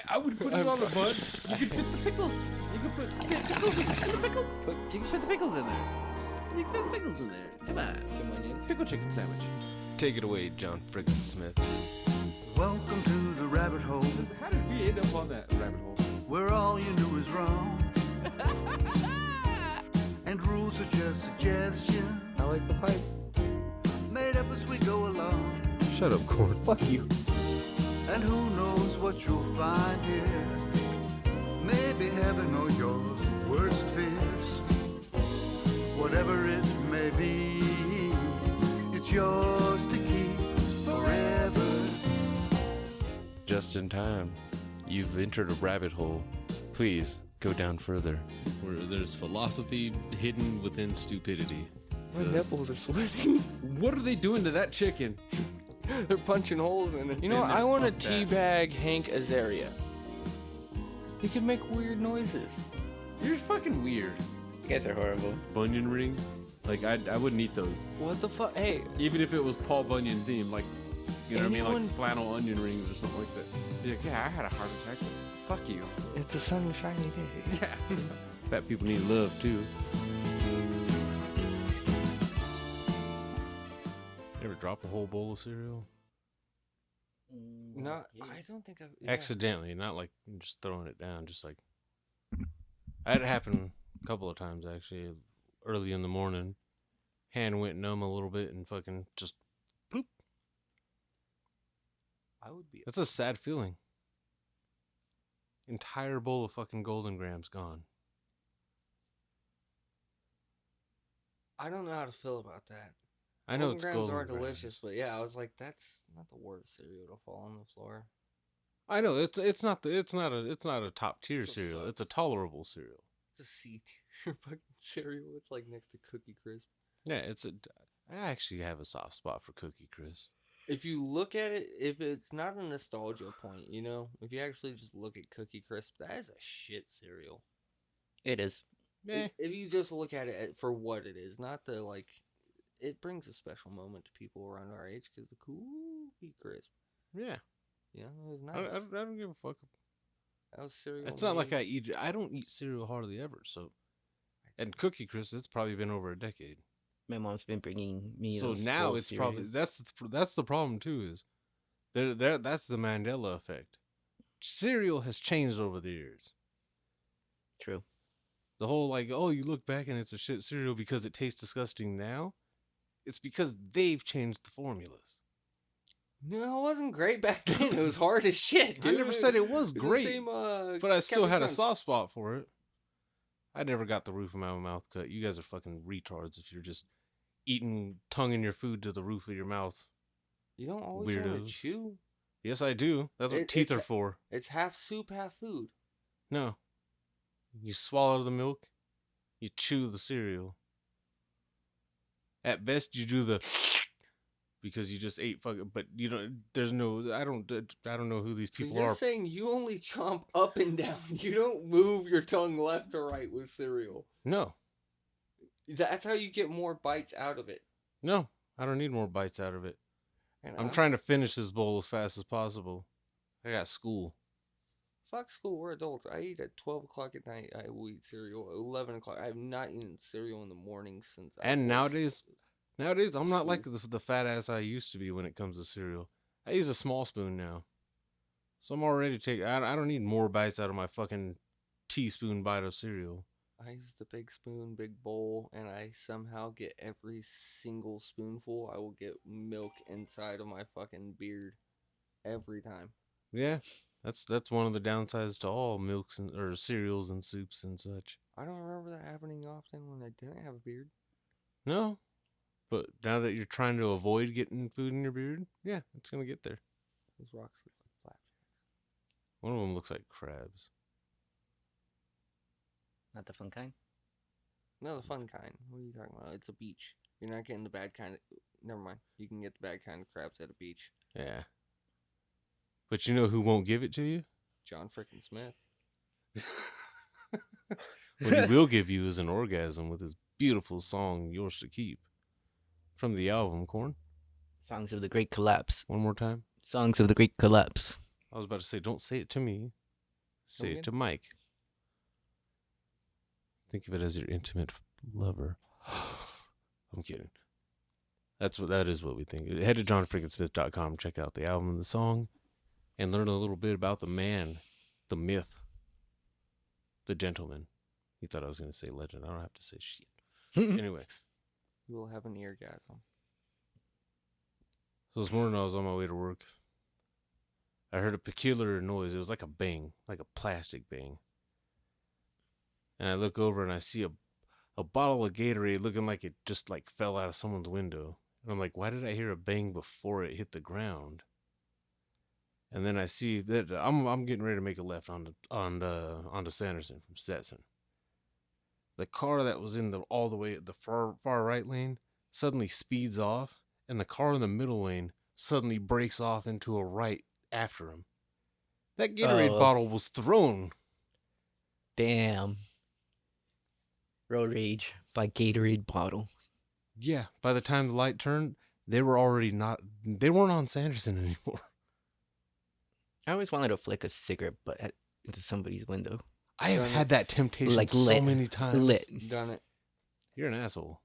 I would put it on the bun. You could fit the pickles. You could put pickles in the pickles. You can fit the pickles in there. You can fit the pickles in there. Come on. Some onions. Pickle chicken sandwich. Take it away, John Frickin Smith. Welcome to the rabbit hole, How did we end up on that rabbit hole? where all you knew is wrong. And rules are just suggestions, I like the pipe. made up as we go along. Shut up, Corn. Fuck you. And who knows what you'll find here. Maybe heaven or your worst fears. Whatever it may be, it's yours to keep forever. Just in time. You've entered a rabbit hole. Please go down further. Where there's philosophy hidden within stupidity. My nipples are sweating. What are they doing to that chicken? They're punching holes in it. You know what? Man, I want to fuck that. teabag Hank Azaria. He can make weird noises. You're fucking weird. You guys are horrible. Bunyan rings? Like, I wouldn't eat those. What the fuck? Hey, Even if it was Paul Bunyan themed, like, you know what I mean? Anyone- Like flannel onion rings or something like that. You're like, yeah, I had a heart attack. Fuck you. it's a sunshiny day. Yeah. Fat people need love, too. Ever drop a whole bowl of cereal? No, I don't think I've... Accidentally, not like just throwing it down, just like... I had it happen a couple of times, actually, early in the morning. Hand went numb a little bit and fucking just... bloop. I would be... That's a sad feeling. Entire bowl of fucking Golden Grams gone. I don't know how to feel about that. I know Golden it's Grams Golden are Grams. delicious, but yeah, I was like, that's not the worst cereal to fall on the floor. I know it's not a top tier Still cereal. sucks. It's a tolerable cereal. It's a C tier fucking cereal. It's like next to Cookie Crisp. Yeah, I actually have a soft spot for Cookie Crisp. If you look at it, if it's not a nostalgia point, you know, if you actually just look at Cookie Crisp, that is a shit cereal. It is. Yeah, If you just look at it for what it is, not the like, it brings a special moment to people around our age because the Cookie Crisp, yeah. you know, it was I nice. don't give a fuck. That was cereal. It's not like made- I don't eat cereal hardly ever. So, and Cookie Crisp, it's probably been over a decade. My mom's been bringing me. So those now old it's probably cereals. that's the problem too. Is that's the Mandela effect. Cereal has changed over the years. True. The whole like, oh, you look back and it's a shit cereal because it tastes disgusting now. It's because they've changed the formulas. No, it wasn't great back then. It was hard as shit, I dude. never said it was It's the great, same, but I still Captain had a Crunch. soft spot for it. I never got the roof of my mouth cut. You guys are fucking retards if you're just eating tongue in your food to the roof of your mouth. You don't always want Weirdos. to chew. Yes, I do. That's what teeth are for. It's half soup, half food. No. You swallow the milk, you chew the cereal. At best, you do the because you just ate fucking. But you don't. There's no. I don't know who these So people you're are. saying you only chomp up and down. You don't move your tongue left or right with cereal. No, That's how you get more bites out of it. no, I don't need more bites out of it. And I'm trying to finish this bowl as fast as possible. I got school. Fuck school. We're adults. I eat at 12 o'clock at night. I will eat cereal. 11 o'clock. I have not eaten cereal in the morning since. And nowadays. Nowadays, I'm not like the fat ass I used to be when it comes to cereal. I use a small spoon now, so I'm already taking. I don't need more bites out of my fucking teaspoon bite of cereal. I use the big spoon, big bowl, and I somehow get every single spoonful. I will get milk inside of my fucking beard every time. Yeah, that's one of the downsides to all milks or cereals and soups and such. I don't remember that happening often when I didn't have a beard. No, but now that you're trying to avoid getting food in your beard, yeah, it's gonna get there. Those rocks look like flapjacks. One of them looks like crabs. Not the fun kind. No, the fun kind. What are you talking about? It's a beach. You're not getting the bad kind of... Never mind. You can get the bad kind of crabs at a beach. Yeah. But you know who won't give it to you? John Frickin Smith. What he will give you is an orgasm with his beautiful song, Yours to Keep. From the album, Corn. Songs of the Great Collapse. One more time. Songs of the Great Collapse. I was about to say, don't say it to me. Say again? it to Mike. Think of it as your intimate lover. I'm kidding. That is what we think. Head to johnfrickinsmith.com, check out the album and the song, and learn a little bit about the man, the myth, the gentleman. You thought I was going to say legend. I don't have to say shit. Anyway. You will have an eargasm. So this morning I was on my way to work. I heard a peculiar noise. It was like a bang, like a plastic bang. And I look over and I see a bottle of Gatorade looking like it just like fell out of someone's window. And I'm like, why did I hear a bang before it hit the ground? And then I see that I'm getting ready to make a left onto Sanderson from Stetson. The car that was all the way at the far right lane suddenly speeds off, and the car in the middle lane suddenly breaks off into a right after him. That Gatorade bottle was thrown. Damn. Road rage by Gatorade bottle. Yeah, by the time the light turned, they weren't on Sanderson anymore. I always wanted to flick a cigarette butt into somebody's window. I have had that temptation Like so lit. many times. Lit. Done it. You're an asshole.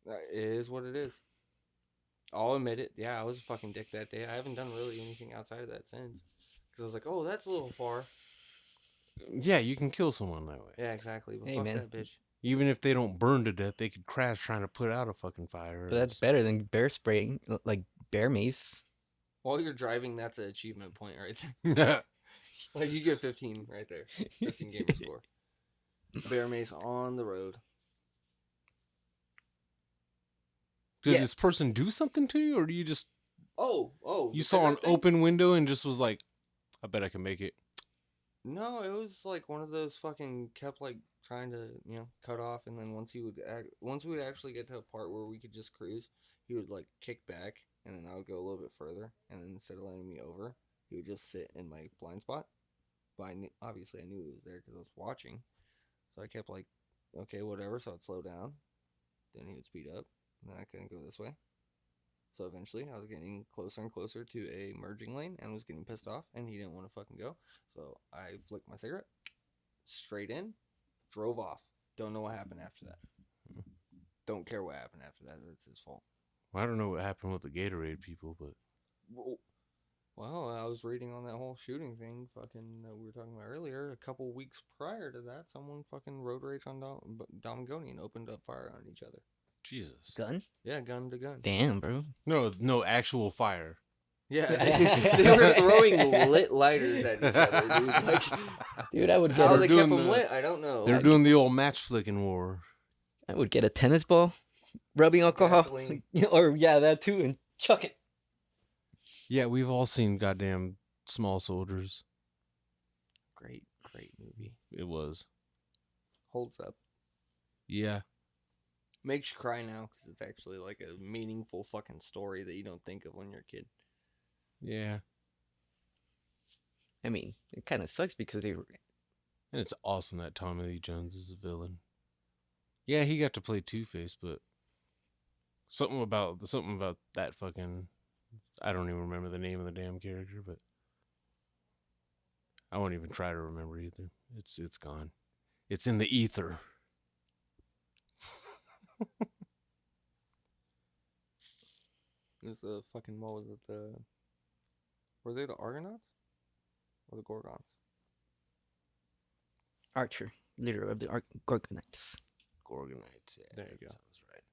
It is what it is. I'll admit it. Yeah, I was a fucking dick that day. I haven't done really anything outside of that since. Because I was like, oh, that's a little far. Yeah, you can kill someone that way. Yeah, exactly. But Hey, fuck man. that bitch. Even if they don't burn to death, they could crash trying to put out a fucking fire. But that's better than bear spraying, like bear mace. While you're driving, that's an achievement point right there. Like, you get 15 right there. 15 gamer score. Bear mace on the road. Did this person do something to you, or do you just... Oh. You the saw an cigarette thing? open window and just was like, I bet I can make it. No, it was like one of those fucking kept like trying to, cut off, and then once we would actually get to a part where we could just cruise, he would like kick back, and then I would go a little bit further, and then instead of letting me over, he would just sit in my blind spot. But obviously I knew he was there because I was watching, so I kept like, okay, whatever. So I'd slow down, then he would speed up, and then I couldn't go this way. So eventually, I was getting closer and closer to a merging lane and was getting pissed off, and he didn't want to fucking go. So I flicked my cigarette, straight in, drove off. Don't know what happened after that. Don't care what happened after that. That's his fault. Well, I don't know what happened with the Gatorade people, but... Well, I was reading on that whole shooting thing fucking that we were talking about earlier. A couple weeks prior to that, someone fucking road rage on Domgoni and opened up fire on each other. Jesus. Gun? Yeah, gun to gun. Damn, bro. No actual fire. Yeah, they were throwing lit lighters at each other, dude. Like, Dude, I would how get they doing kept them the- lit, I don't know. They're doing the old match flicking war. I would get a tennis ball, rubbing alcohol, Gasoline. or that too, and chuck it. Yeah, we've all seen goddamn Small Soldiers. Great movie. It was. Holds up. Yeah. Makes you cry now because it's actually like a meaningful fucking story that you don't think of when you're a kid. Yeah. I mean, it kind of sucks because they were. And it's awesome that Tommy Lee Jones is a villain. Yeah, he got to play Two-Face, but something about that fucking... I don't even remember the name of the damn character, but I won't even try to remember either. It's gone. It's in the ether. It was the fucking, what was it, were they the Argonauts? Or the Gorgons? Archer, leader of the Gorgonites. Gorgonites, yeah. There you that go. sounds right.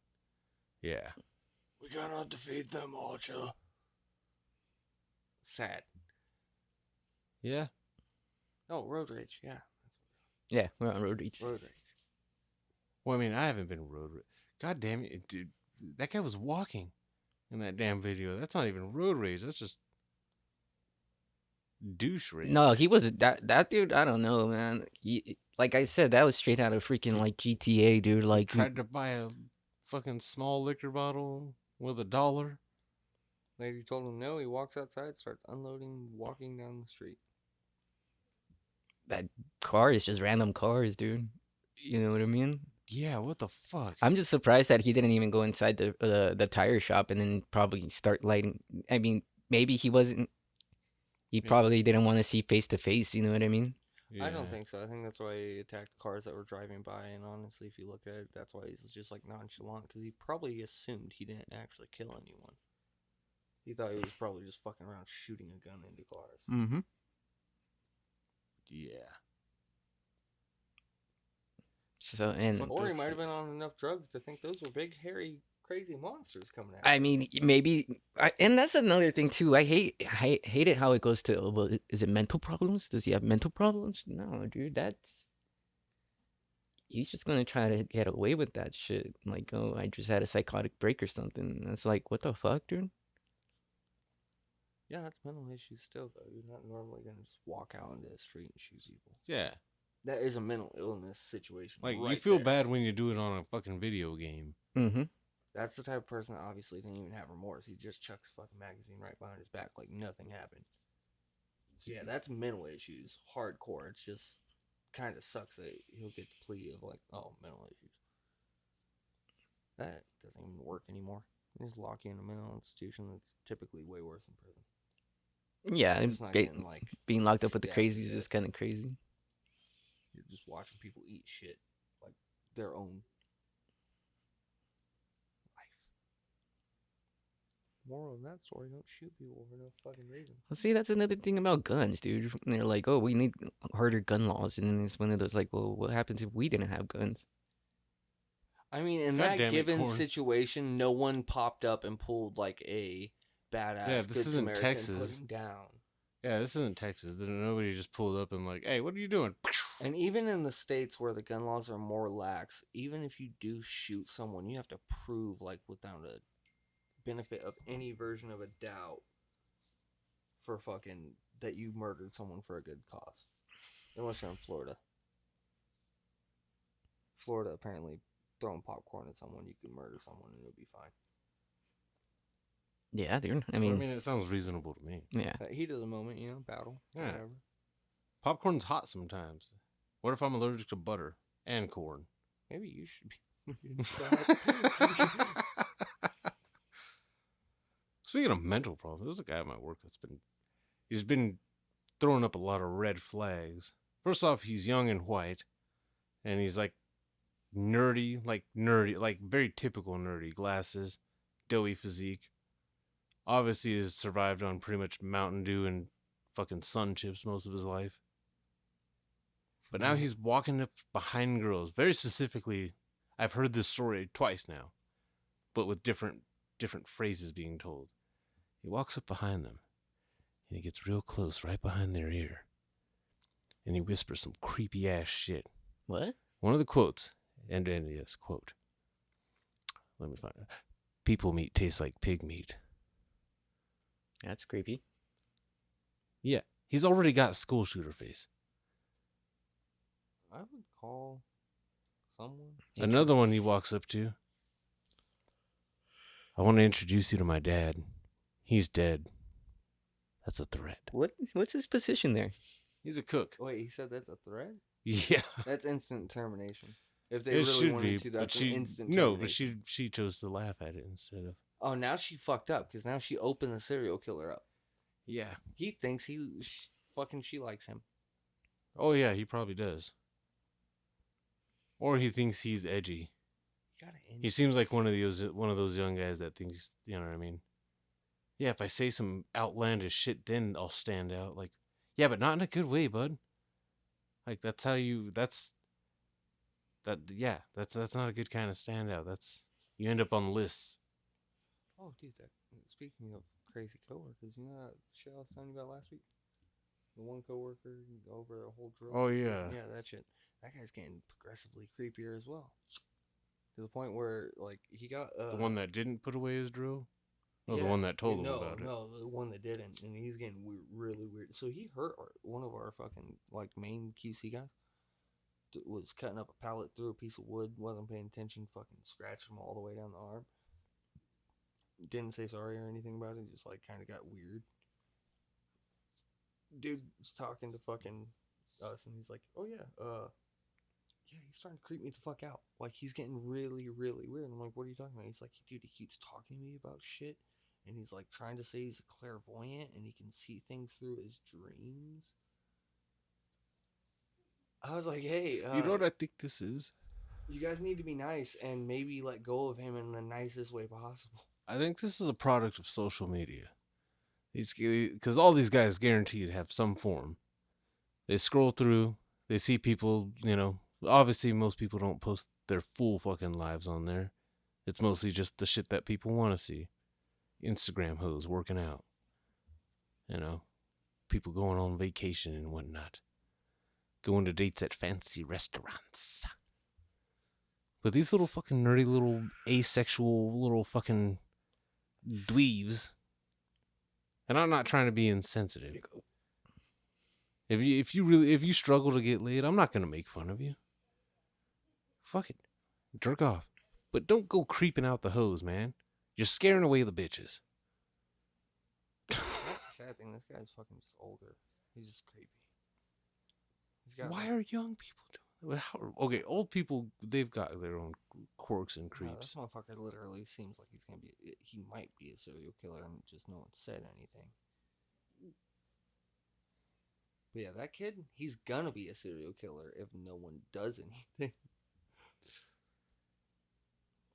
Yeah. We cannot defeat them, Archer. Sad. Yeah. Oh, road rage, yeah. Yeah, we're on road rage. Road rage. Well, I mean, I haven't been road rage. God damn it, dude. That guy was walking in that damn video. That's not even road rage. That's just douche rage. No, he was that dude. I don't know, man. He, like I said, that was straight out of freaking like GTA, dude. Like Tried to buy a fucking small liquor bottle with $1. Lady told him no. He walks outside, starts unloading, walking down the street. that car is just random cars, dude. You know what I mean? Yeah, what the fuck? I'm just surprised that he didn't even go inside the tire shop and then probably start lighting. I mean, maybe he He Yeah. probably didn't want to see face to face. You know what I mean? I don't Yeah. think so. I think that's why he attacked cars that were driving by. And honestly, if you look at it, that's why he's just like nonchalant because he probably assumed he didn't actually kill anyone. He thought he was probably just fucking around shooting a gun into cars. Mm-hmm. Yeah. So and Fuck. Or he Fucked up might have shit. been on enough drugs to think those were big, hairy, crazy monsters coming at I him. mean, maybe, and that's another thing too. I hate it how it goes to. Well, is it mental problems? Does he have mental problems? No, dude. He's just gonna try to get away with that shit. Like, oh, I just had a psychotic break or something. And it's like, what the fuck, dude? Yeah, that's mental issues still, though. You're not normally going to just walk out into the street and shoot people. Yeah. That is a mental illness situation. Like, you right feel there. bad when you do it on a fucking video game. Mm-hmm. That's the type of person that obviously didn't even have remorse. He just chucks a fucking magazine right behind his back like nothing happened. So yeah, that's mental issues. Hardcore. It's just kind of sucks that he'll get the plea of like, oh, mental issues. That doesn't even work anymore. They just lock you in a mental institution that's typically way worse than prison. Yeah, You're just not getting like being locked up with the stabbed to crazies is death. kind of crazy. You're just watching people eat shit like their own life. Moral of that story: don't shoot people for no fucking reason. Well, see, that's another thing about guns, dude. And they're like, oh, we need harder gun laws, and then it's one of those like, well, what happens if we didn't have guns? I mean, in God that damn it, given Corn. situation, no one popped up and pulled like a badass Yeah, this good isn't Samaritan Texas. putting down. Yeah, this isn't Texas. Nobody just pulled up and like, hey, what are you doing? And even in the states where the gun laws are more lax, even if you do shoot someone, you have to prove like without a benefit of any version of a doubt for fucking that you murdered someone for a good cause. Unless you're in Florida. Florida apparently throwing popcorn at someone, you can murder someone and it'll be fine. Yeah, dude. I I mean, mean, it sounds reasonable to me. yeah. Heat of the moment, battle, Yeah. whatever. Popcorn's hot sometimes. What if I'm allergic to butter and corn? Maybe you should be. Speaking of mental problems, there's a guy at my work he's been throwing up a lot of red flags. First off, he's young and white, and he's like nerdy, like very typical nerdy, glasses, doughy physique. Obviously, has survived on pretty much Mountain Dew and fucking Sun Chips most of his life. But now he's walking up behind girls. Very specifically, I've heard this story twice now, but with different phrases being told. He walks up behind them, and he gets real close, right behind their ear, and he whispers some creepy ass shit. What? One of the quotes, and yes, quote. Let me find it. People meat tastes like pig meat. That's creepy. Yeah, he's already got school shooter face. I would call someone. Another one he walks up to. I want to introduce you to my dad. He's dead. That's a threat. What's his position there? He's a cook. Wait, he said that's a threat? Yeah. That's instant termination. If they It really should wanted be, to, that's but an instant no, termination. but she chose to laugh at it instead of. Oh, now she fucked up because now she opened the serial killer up. Yeah. He thinks she likes him. Oh yeah, he probably does. Or he thinks he's edgy. You gotta end He seems like one of those young guys that thinks, you know what I mean? Yeah, if I say some outlandish shit, then I'll stand out. Like, yeah, but not in a good way, bud. Like that's not a good kind of standout. You end up on lists. Oh, dude, speaking of crazy coworkers, you know that shit I was telling you about last week? The one coworker over a whole drill. Oh yeah. Yeah, that shit. That guy's getting progressively creepier as well. To the point where, like, he got The one that didn't put away his drill? Or the yeah, one that told him about it? No, the one that didn't, and he's getting really weird. So he hurt one of our fucking like main QC guys. Was cutting up a pallet through a piece of wood, wasn't paying attention, fucking scratched him all the way down the arm. Didn't say sorry or anything about it, just like kind of got weird. Dude was talking to fucking us, and he's like, "Oh yeah, yeah, he's starting to creep me the fuck out. Like he's getting really, really weird." I'm like, "What are you talking about?" He's like, "Dude, he keeps talking to me about shit, and he's like trying to say he's a clairvoyant and he can see things through his dreams. I was like, hey, You know what I think this is? you guys need to be nice and maybe let go of him in the nicest way possible. I think this is a product of social media. Because all these guys guaranteed have some form. They scroll through, they see people, obviously most people don't post their full fucking lives on there. It's mostly just the shit that people want to see. Instagram hoes working out. People going on vacation and whatnot. Going to dates at fancy restaurants. But these little fucking nerdy little asexual little fucking dweebs. And I'm not trying to be insensitive. If you struggle to get laid, I'm not gonna make fun of you. Fuck it. Jerk off. But don't go creeping out the hose, man. You're scaring away the bitches. That's the sad thing. This guy's fucking just older. He's just creepy. Why are young people doing that? Okay, old people, they've got their own quirks and No, creeps. this motherfucker literally seems like he might be a serial killer and just no one said anything. But yeah, that kid, he's gonna be a serial killer if no one does anything.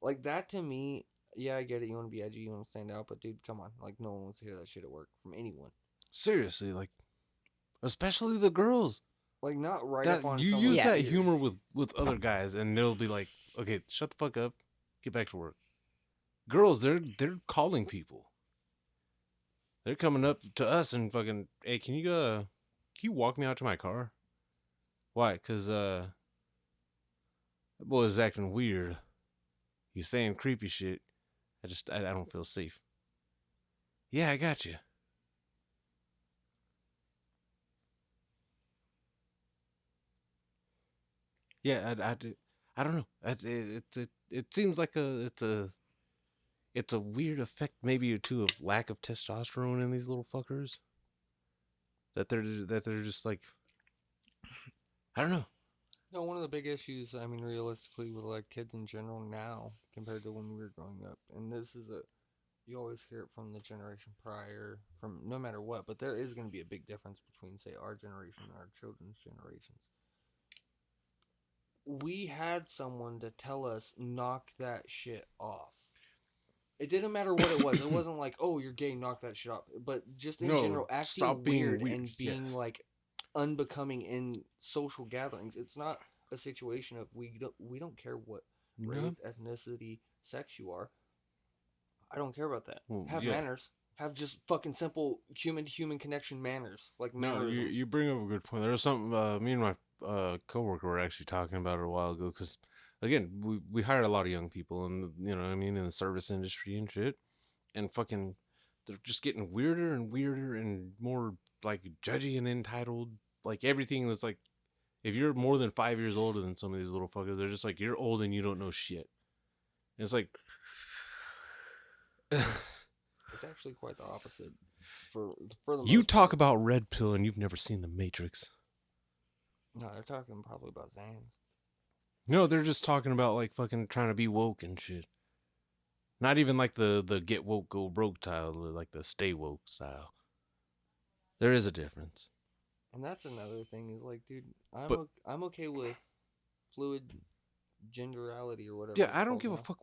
Like, that to me, yeah, I get it. You want to be edgy, you want to stand out, but dude, come on. Like, no one wants to hear that shit at work from anyone. Seriously, like, especially the girls. Like, not right up on you someone's use that ear. humor with other guys, and they'll be like, "Okay, shut the fuck up, get back to work." Girls, they're calling people. They're coming up to us and fucking, "Hey, can you walk me out to my car?" Why? Cause that boy is acting weird. He's saying creepy shit. I don't feel safe. Yeah, I got you. Yeah, I don't know. It seems like it's a weird effect maybe too of lack of testosterone in these little fuckers. That they're just like, I don't know. No, one of the big issues, I mean, realistically, with like kids in general now compared to when we were growing up, and this is you always hear it from the generation prior, from no matter what, but there is going to be a big difference between, say, our generation and our children's generations. We had someone to tell us, knock that shit off. It didn't matter what it was. It wasn't like, oh, you're gay, knock that shit off. But just in general, acting stop being weird weird, and being like unbecoming in social gatherings. It's not a situation of we don't care what race, ethnicity, sex you are. I don't care about that. Well, have manners. Have just fucking simple human to human connection manners, like No, mannerisms. you bring up a good point. There was something me and my coworker were actually talking about it a while ago, because again, we hired a lot of young people, and you know what I mean, in the service industry and shit, and fucking they're just getting weirder and weirder and more like judgy and entitled. Like everything was like, if you're more than 5 years older than some of these little fuckers, they're just like, you're old and you don't know shit. And it's like, It's actually quite the opposite. For the you most talk part. about Red Pill and you've never seen The Matrix. No, they're talking probably about Zans. No, they're just talking about like fucking trying to be woke and shit. Not even like the get woke go broke style, like the stay woke style. There is a difference. And that's another thing is like, dude, But- I'm okay with fluid genderality or whatever. Yeah, it's I don't called give a now. fuck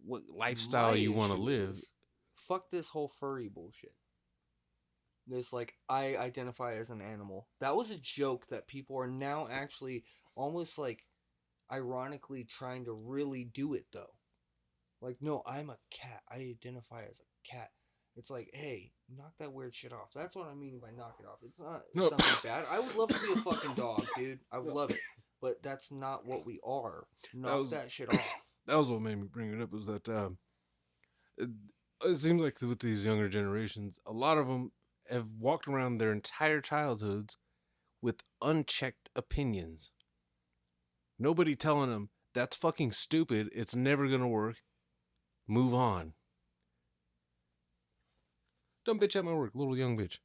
what lifestyle My you want to issue live. is, fuck this whole furry bullshit. This like, I identify as an animal. That was a joke that people are now actually almost like ironically trying to really do it though. Like, no, I'm a cat. I identify as a cat. It's like, hey, knock that weird shit off. That's what I mean by knock it off. It's not No. something bad. I would love to be a fucking dog, dude. I would love it. But that's not what we are. Knock that shit off. That was what made me bring it up. Was that it seems like with these younger generations, a lot of them have walked around their entire childhoods with unchecked opinions. Nobody telling them that's fucking stupid. It's never gonna work. Move on. Dumb bitch at my work, little young bitch.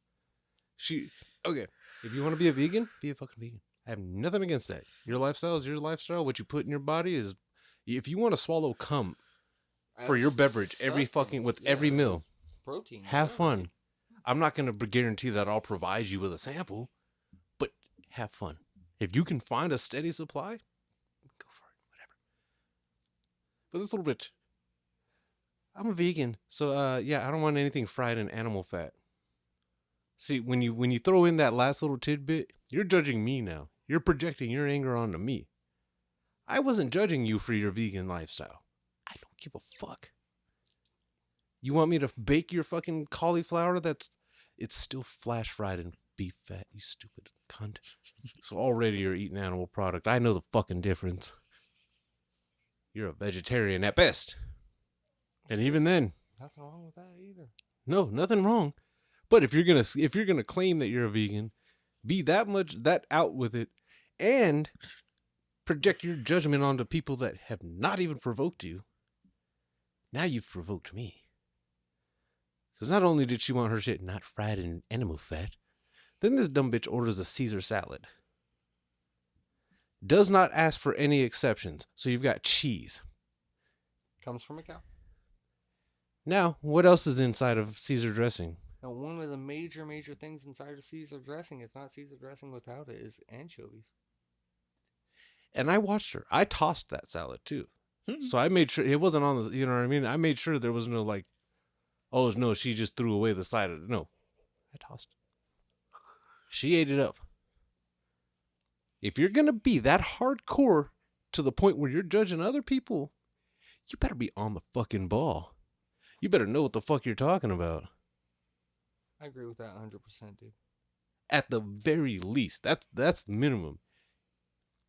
Okay. If you want to be a vegan, be a fucking vegan. I have nothing against that. Your lifestyle is your lifestyle. What you put in your body is, if you want to swallow cum, for your beverage every fucking with every meal. Protein. Have whatever, fun. dude. I'm not going to guarantee that I'll provide you with a sample, but have fun. If you can find a steady supply, go for it. Whatever. But this little bitch, I'm a vegan, so yeah, I don't want anything fried in animal fat. See, when you throw in that last little tidbit, you're judging me now. You're projecting your anger onto me. I wasn't judging you for your vegan lifestyle. I don't give a fuck. You want me to bake your fucking cauliflower it's still flash fried in beef fat, you stupid cunt. So already you're eating animal product. I know the fucking difference. You're a vegetarian at best. And even then, Nothing wrong with that either. no, nothing wrong. But if you're gonna claim that you're a vegan, be that out with it, and project your judgment onto people that have not even provoked you. Now you've provoked me. Because not only did she want her shit not fried in animal fat, then this dumb bitch orders a Caesar salad. Does not ask for any exceptions. So you've got cheese. Comes from a cow. Now, what else is inside of Caesar dressing? Now, one of the major things inside of Caesar dressing, it's not Caesar dressing without it, is anchovies. And I watched her. I tossed that salad too. So I made sure it wasn't on the, you know what I mean? I made sure there was no like, oh no, she just threw away the side of it. No, I tossed it. She ate it up. If you're going to be that hardcore to the point where you're judging other people, you better be on the fucking ball. You better know what the fuck you're talking about. I agree with that 100%, dude. At the very least, that's the minimum.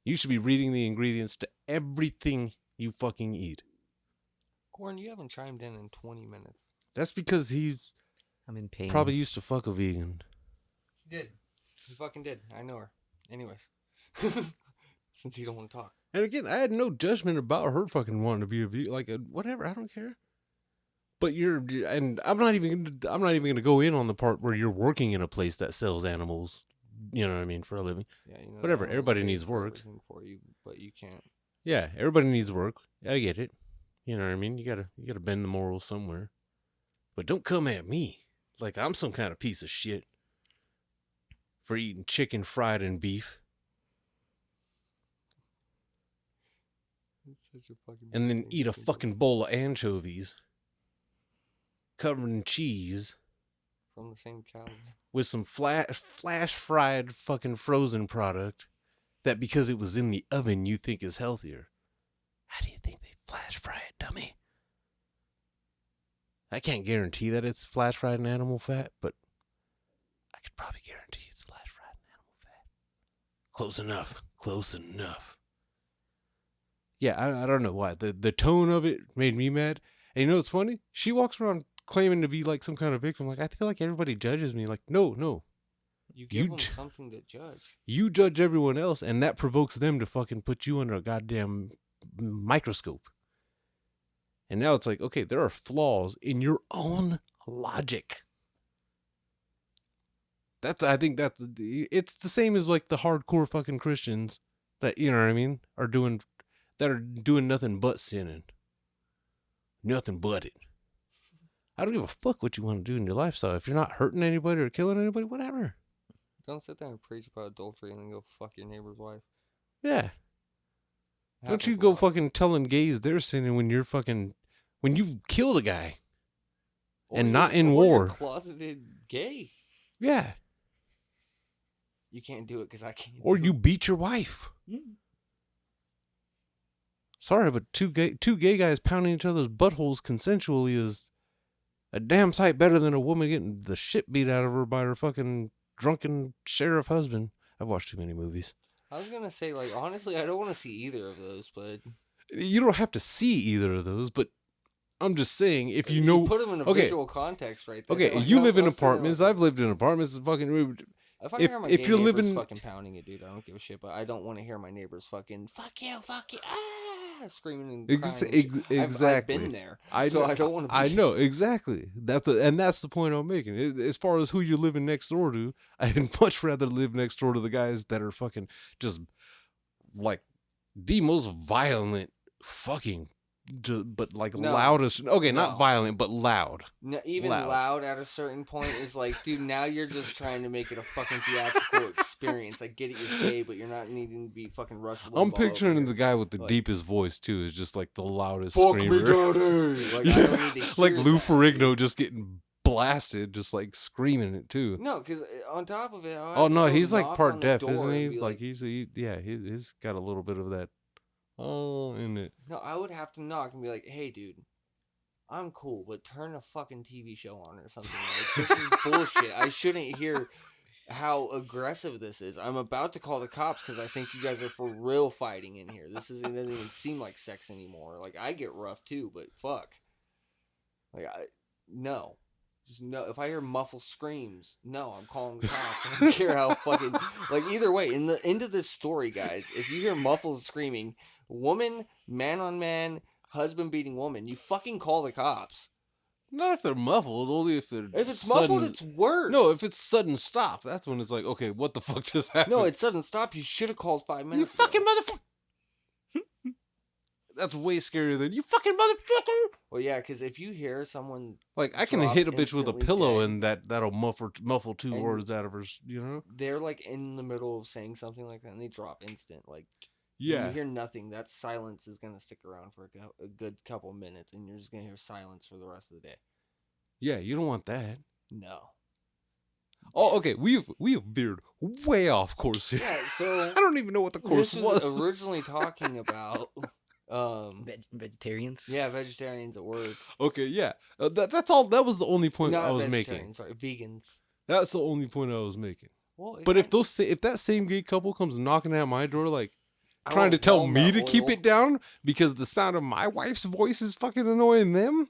You should be reading the ingredients to everything you fucking eat. Gordon, you haven't chimed in 20 minutes. That's because he's I'm in pain. probably used to fuck a vegan. He did. He fucking did. I know her. Anyways. Since you don't want to talk. And again, I had no judgment about her fucking wanting to be a vegan. Like, whatever, I don't care. But and I'm not even gonna go in on the part where you're working in a place that sells animals. You know what I mean, for a living. Yeah, you know, Whatever, animals everybody pay needs for work. everything for you, but you can't. Yeah, everybody needs work. I get it. You know what I mean? You gotta bend the morals somewhere. But don't come at me like I'm some kind of piece of shit for eating chicken fried in beef. It's such a fucking. And then eat a fucking bowl of anchovies covered in cheese from the same cows. with some flash fried fucking frozen product that because it was in the oven you think is healthier. How do you think they flash fry it, dummy? I can't guarantee that it's flash fried in animal fat, but I could probably guarantee it's flash fried in animal fat. Close enough. Close enough. Yeah, I don't know why. The tone of it made me mad. And you know what's funny? She walks around claiming to be like some kind of victim. Like, I feel like everybody judges me. Like, no. You give You them j- something to judge. You judge everyone else, and that provokes them to fucking put you under a goddamn microscope. And now it's like, okay, there are flaws in your own logic. I think it's the same as like the hardcore fucking Christians that, you know what I mean, are doing nothing but sinning. Nothing but it. I don't give a fuck what you want to do in your lifestyle. If you're not hurting anybody or killing anybody, whatever. Don't sit there and preach about adultery and then go fuck your neighbor's wife. Yeah. Don't Happens you a go lot. fucking telling gays they're sinning when you killed a guy. Or and you're- not in or you're war. closeted gay. Yeah. You can't do it because I can't. Or do you it. beat your wife. Sorry, but two gay guys pounding each other's buttholes consensually is a damn sight better than a woman getting the shit beat out of her by her fucking drunken sheriff husband. I've watched too many movies. I was gonna say, like, honestly, I don't want to see either of those, but You don't have to see either of those, but I'm just saying if you know. put them in a okay. visual context, right there. Okay, Like, you I'm- live in I'm sitting there apartments. like, I've lived in apartments. Fucking. If I if- hear my if gay you're neighbors living- fucking pounding it, dude, I don't give a shit. But I don't want to hear my neighbors fucking fuck you, screaming and crying. and shit. I've Exactly. been there, I so know, I don't want to. I know exactly. That's the point I'm making. As far as who you're living next door to, I'd much rather live next door to the guys that are fucking just like the most violent fucking but like No. loudest. Okay, No. not violent, but loud. No, even Loud. loud at a certain point is like, dude, now you're just trying to make it a fucking theatrical experience. I get it, you're gay, but you're not needing to be fucking Rush Limbaugh. I'm picturing over the here. guy with the Like, deepest voice too is just like the loudest Fuck screamer. me, daddy! Like, I don't need to hear Like Lou that, Ferrigno dude. just getting blasted, just like screaming it too. No, because on top of it, I'll Oh have to no, go he's like knock part on the deaf, door isn't and he? be Like he's got a little bit of that. Oh, in it. No, I would have to knock and be like, hey, dude, I'm cool, but turn a fucking TV show on or something. Like, this is bullshit. I shouldn't hear how aggressive this is. I'm about to call the cops because I think you guys are for real fighting in here. It doesn't even seem like sex anymore. Like, I get rough too, but fuck. Like, no. Just no. If I hear muffled screams, no, I'm calling the cops. I don't care how fucking, like, either way, in the end of this story, guys, if you hear muffled screaming, woman, man on man, husband beating woman, you fucking call the cops. Not if they're muffled, only if they're. If it's sudden... muffled, it's worse. No, if it's sudden stop, that's when it's like, okay, what the fuck just happened? No, it's sudden stop. You should have called 5 minutes You fucking ago. motherfucker. That's way scarier than you fucking motherfucker. Well, yeah, because if you hear someone, Like I can drop hit a bitch with a instantly pillow dead, and that'll muffle two And- words out of her. You know? they're like in the middle of saying something like that, and they drop instant. Like, when Yeah. you hear nothing, that silence is gonna stick around for a good couple minutes, and you're just gonna hear silence for the rest of the day. Yeah. You don't want that. No. Oh, okay. We've veered way off course here. Yeah. So I don't even know what the course this was was. originally talking about, Vegetarians. yeah, vegetarians at work. Okay. Yeah. That's all. That was the only point I Not was making. vegetarians, sorry, vegans. That's the only point I was making. Well, it But if kinda- if that same gay couple comes knocking at my door, like I trying to want tell me walnut to keep oil. it down because the sound of my wife's voice is fucking annoying them,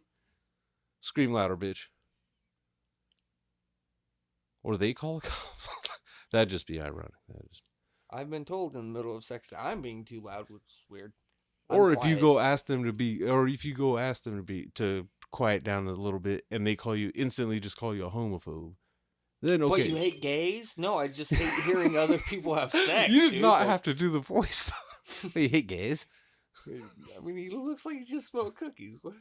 scream louder, bitch. Or they call the cops. That'd just be ironic. I've been told in the middle of sex that I'm being too loud, which is weird. I'm Or if you quiet. go ask them to quiet down a little bit, and they instantly call you a homophobe, then okay. But you hate gays? No, I just hate hearing other people have sex. You did dude. not Like, have to do the voice. Though. You hate gays. I mean, he looks like he just smoked cookies. What?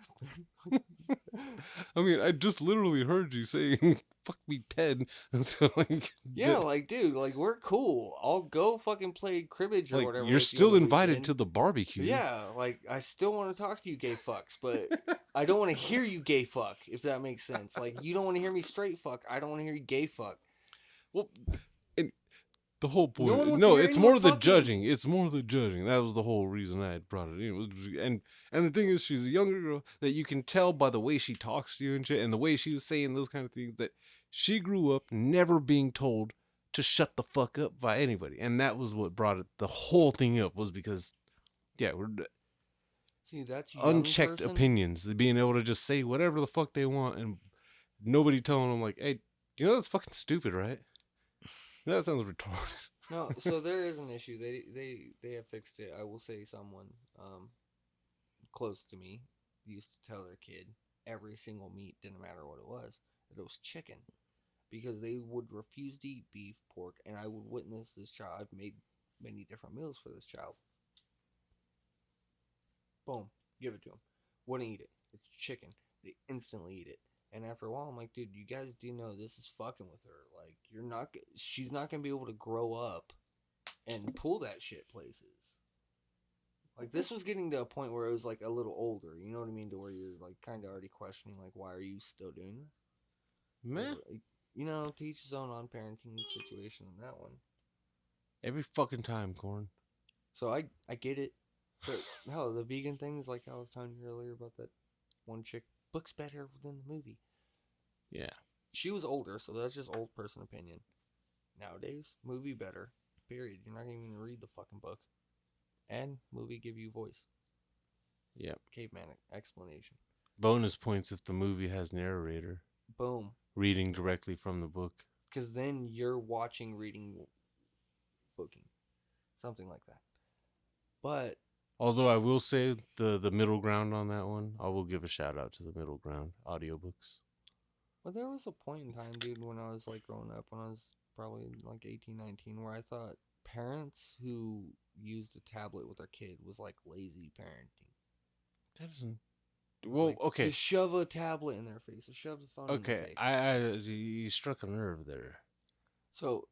I mean, I just literally heard you saying "fuck me, Ted." And so, like, Yeah, like, dude, like, we're cool. I'll go fucking play cribbage or like whatever. you're with you still on the invited weekend. to the barbecue. Yeah, like, I still want to talk to you gay fucks, but I don't want to hear you gay fuck, if that makes sense. Like, you don't want to hear me straight fuck. I don't want to hear you gay fuck. Well, and the whole No one point. wants No, to hear it's more anyone the fucking. judging. It's more the judging. That was the whole reason I had brought it in. And the thing is, she's a younger girl that you can tell by the way she talks to you and shit, and the way she was saying those kind of things that she grew up never being told to shut the fuck up by anybody, and that was what brought it. The whole thing up was because, yeah, we're See, that's young unchecked person. opinions. Being able to just say whatever the fuck they want, and nobody telling them like, "Hey, you know that's fucking stupid, right?" That sounds retarded. No, so there is an issue. They have fixed it. I will say someone close to me used to tell their kid every single meat, didn't matter what it was, that it was chicken. Because they would refuse to eat beef, pork, and I would witness this child. I've made many different meals for this child. Boom, give it to him. Wouldn't eat it. It's chicken. They instantly eat it. And after a while, I'm like, dude, you guys do know this is fucking with her. Like, she's not gonna be able to grow up and pull that shit places. Like, this was getting to a point where it was like a little older. You know what I mean? To where you're like kind of already questioning, like, why are you still doing this? Man, Like, you know, to each his own on parenting situation on that one. every fucking time, Corn. So I get it. But hell, the vegan things, like I was telling you earlier about that one chick, looks better than the movie. Yeah. She was older, so that's just old person opinion. Nowadays, movie better. Period. You're not gonna even read the fucking book. And movie give you voice. Yeah. Caveman explanation. Bonus points if the movie has narrator Boom. reading directly from the book. Because then you're watching, reading, booking. Something like that. But Although I will say the middle ground on that one, I will give a shout out to the middle ground audiobooks. Well, there was a point in time, dude, when I was like growing up, when I was probably like 18, 19, where I thought parents who used a tablet with their kid was like lazy parenting. That doesn't. It's Well, like, okay, to shove a tablet in their face, to shove the phone in their okay. face. You struck a nerve there. So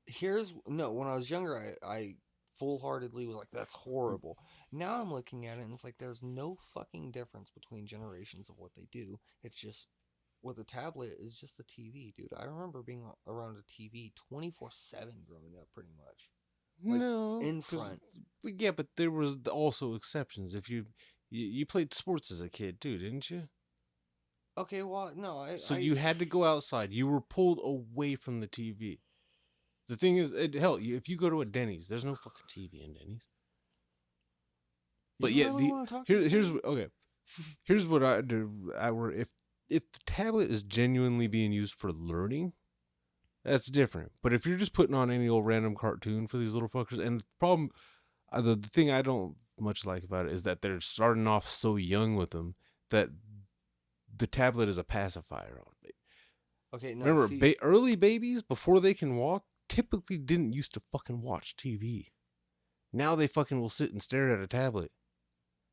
when I was younger, I full-heartedly was like, that's horrible. Now I'm looking at it and it's like there's no fucking difference between generations of what they do. It's just with a tablet is just the TV, dude. I remember being around a TV 24/7 growing up, pretty much. Like, No, in 'cause- front. Yeah, but there was also exceptions. If you played sports as a kid too, didn't you? Okay, well, no, So you had to go outside. You were pulled away from the TV. The thing is, hell, if you go to a Denny's, there's no fucking TV in Denny's. But You yeah, really wanna talk here's about okay. Here's what I do. If the tablet is genuinely being used for learning, that's different. But if you're just putting on any old random cartoon for these little fuckers, and the problem, the thing I don't much like about it is that they're starting off so young with them that the tablet is a pacifier on it. Okay, no, Remember, see, early babies before they can walk typically didn't used to fucking watch TV. Now they fucking will sit and stare at a tablet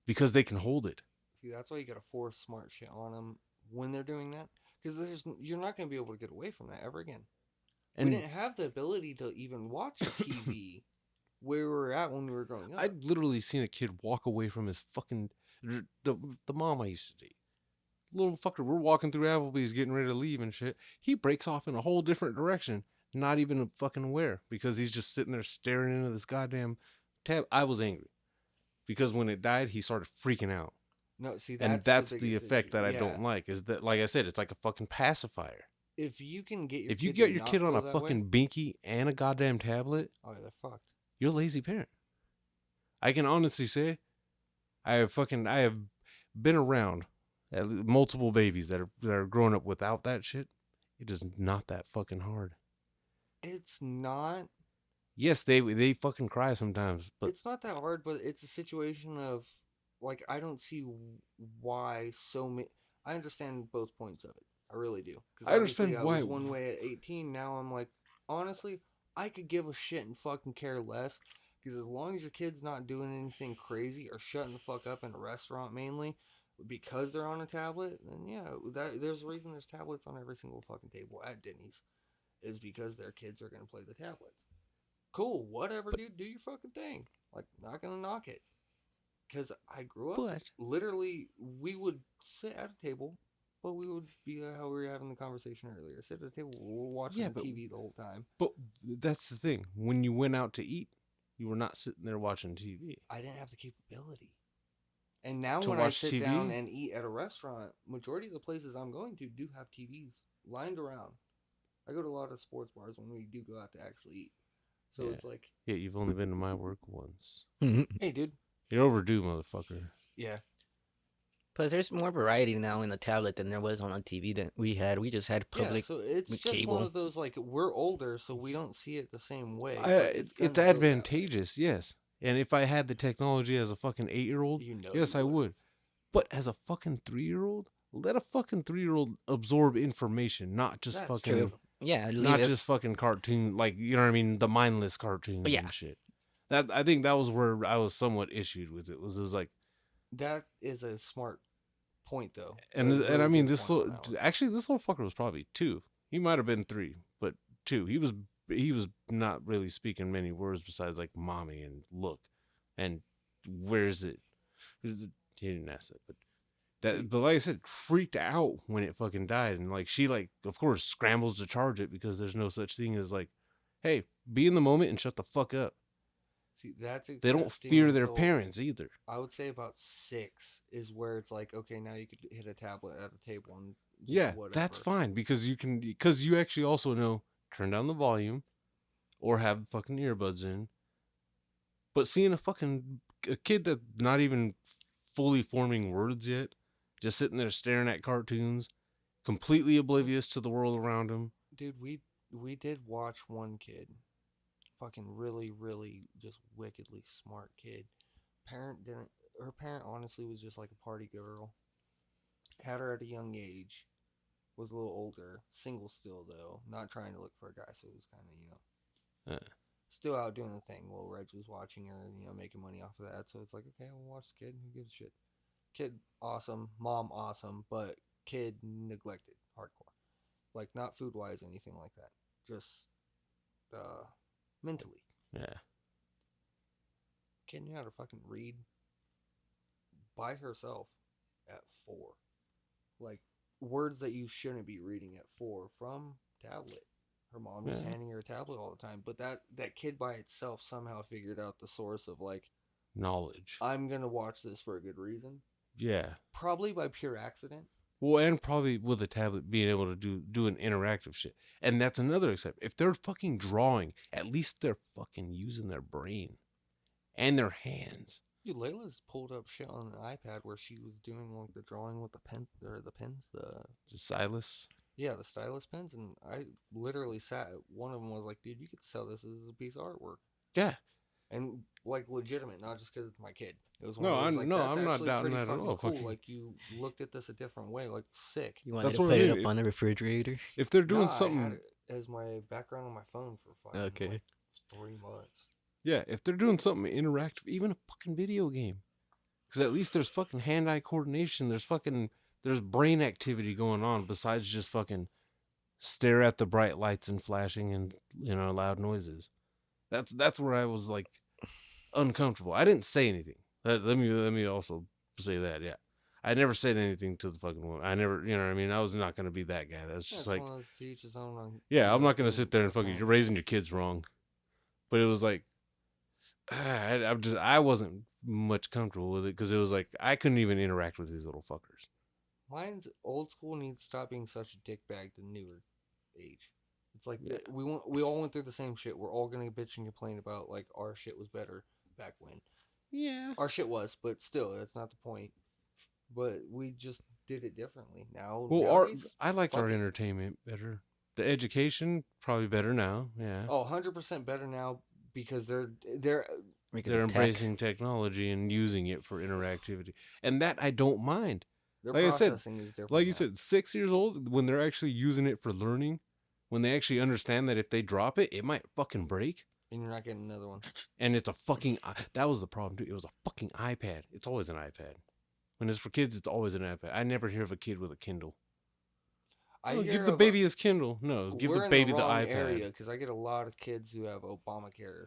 because they can hold it. that's why you gotta force smart shit on them when they're doing that, because you're not gonna be able to get away from that ever again. And We didn't have the ability to even watch TV where we were at when we were growing up. I'd literally seen a kid walk away from his fucking the mom I used to date. Little fucker, we're walking through Applebee's getting ready to leave and shit. He breaks off in a whole different direction, not even fucking aware, because he's just sitting there staring into this goddamn tab. I was angry because when it died, he started freaking out. No, see, That's the biggest effect issue. that I Yeah. don't like. Is that, like I said, it's like a fucking pacifier. If you can get your If you kid get to your not kid on feel a that fucking way, binky and a goddamn tablet, oh yeah, they're fucked. you're a lazy parent. I can honestly say, I have been around multiple babies that are growing up without that shit. It is not that fucking hard. It's not. Yes, they fucking cry sometimes, but It's not that hard, but it's a situation of like I don't see why so many. I understand both points of it. I really do. Because I understand I why- was one way at 18. Now I'm like, honestly, I could give a shit and fucking care less. Because as long as your kid's not doing anything crazy or shutting the fuck up in a restaurant mainly because they're on a tablet, then yeah, there's a reason there's tablets on every single fucking table at Denny's, is because their kids are gonna play the tablets. Cool, whatever, dude, do your fucking thing. Like, not gonna knock it. Because I grew up, But- literally, we would sit at a table, but we would be how we were having the conversation earlier. Sit at a table, we're watching Yeah, but- TV the whole time. But that's the thing. When you went out to eat, you were not sitting there watching TV. I didn't have the capability. And now To when I watch sit TV? down and eat at a restaurant, majority of the places I'm going to do have TVs lined around. I go to a lot of sports bars when we do go out to actually eat. So Yeah. it's like, Yeah, you've only been to my work once. hey, dude. You're overdue, motherfucker. Yeah. Plus, there's more variety now in the tablet than there was on the TV that we had. We just had Yeah, public. so it's with just cable. one of those, like, we're older, so we don't see it the same way. but It's gonna go that way. advantageous, yes. And if I had the technology as a fucking 8-year-old, You know yes, you I would. would. But as a fucking 3-year-old, let a fucking 3-year-old absorb information, not just That's fucking, True. Yeah, leave not it. just fucking cartoon, like, you know what I mean, the mindless cartoons Yeah. and shit. That I think that was where I was somewhat issued with it. Was like, That is a smart point, though. and A and I really mean good this point on little that one. actually this little fucker was probably 2. He might have been 3, but 2. He was not really speaking many words besides like mommy and look and where's it. He didn't ask that, but like I said, freaked out when it fucking died, and like she like of course scrambles to charge it because there's no such thing as like, hey, be in the moment and shut the fuck up. See, that's They don't accepting fear their until- parents either. I would say about 6 is where it's like, okay, now you could hit a tablet at a table and just Yeah, whatever. that's fine because you actually also know turn down the volume or have fucking earbuds in. But seeing a kid that's not even fully forming words yet, just sitting there staring at cartoons, completely oblivious to the world around him. Dude, we did watch one kid, fucking really, really just wickedly smart kid. Her parent honestly was just like a party girl. Had her at a young age, was a little older, single still though, not trying to look for a guy, so it was kind of, still out doing the thing while Reg was watching her and, making money off of that. So it's like, okay, we'll watch the kid, who gives a shit? Kid awesome, mom awesome, but kid neglected hardcore. Like not food wise, anything like that. Just mentally. Yeah. Kid knew how to fucking read by herself at 4. Like words that you shouldn't be reading at 4 from tablet. Her mom was Yeah. handing her a tablet all the time. But that kid by itself somehow figured out the source of like, Knowledge. I'm gonna watch this for a good reason. Yeah. Probably by pure accident. Well, and probably with a tablet being able to do an interactive shit. And that's another exception. If they're fucking drawing, at least they're fucking using their brain and their hands. Dude, Layla's pulled up shit on an iPad where she was doing like the drawing with the pen or the pens, the Stylus. stylus pens, and I literally sat. One of them was like, "Dude, you could sell this as a piece of artwork," Yeah. and like legitimate, not just because it's my kid. It was No, one of those, I'm- like, no, that's I'm not actually doubting pretty that at fucking all. Cool. Fucking- Like you looked at this a different way, like sick. You wanted That's to what I put it mean. up on the refrigerator? If they're doing Nah, I something, had it as my background on my phone for fucking Okay. like 3 months. yeah, if they're doing something interactive, even a fucking video game, because at least there's fucking hand-eye coordination. There's brain activity going on besides just fucking stare at the bright lights and flashing and loud noises. That's where I was like uncomfortable. I didn't say anything. Let me also say that. Yeah, I never said anything to the fucking woman. I never, you know what I mean. I was not gonna be that guy. That's Yeah, just it's like, one of those to each his own on, yeah, I'm not gonna being sit there and a fucking parent. you're raising your kids wrong. But it was like, I wasn't much comfortable with it because it was like I couldn't even interact with these little fuckers. Mine's old school needs to stop being such a dickbag to newer age. It's like Yeah. we all went through the same shit. We're all gonna bitch and complain about like our shit was better back when. Yeah. Our shit was, but still, that's not the point. But we just did it differently. Now, Well, nowadays, I liked fuck our it. entertainment better. The education probably better now. Yeah. Oh, 100% better now because they're Because They're of tech. embracing technology and using it for interactivity, and that I don't mind. their Like I said, processing is different. Like you now. said, 6 years old, when they're actually using it for learning, when they actually understand that if they drop it, it might fucking break. and you're not getting another one. And it's a fucking, that was the problem too. It was a fucking iPad. It's always an iPad. When it's for kids, it's always an iPad. I never hear of a kid with a Kindle. I No, hear give the of baby his Kindle. No, give we're the in baby the the wrong iPad. area because I get a lot of kids who have Obamacare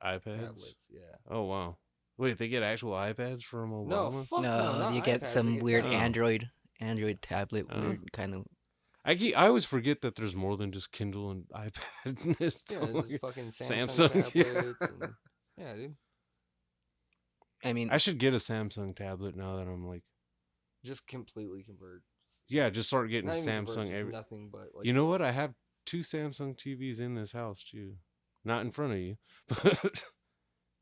iPads? tablets. Yeah. Oh, wow. Wait, they get actual iPads from Obama? No, fuck no, No, not you get iPads, some they get weird tablets. Android tablet, Oh. weird kind of. I always forget that there's more than just Kindle and iPad. It's Yeah, so there's like- fucking Samsung, Samsung, yeah. tablets. And, yeah, dude. I mean, I should get a Samsung tablet now that I'm like, Just completely convert. yeah, just start getting Not even convert, Samsung. just Every, nothing but like. you know what? I have 2 Samsung TVs in this house too. Not in front of you, but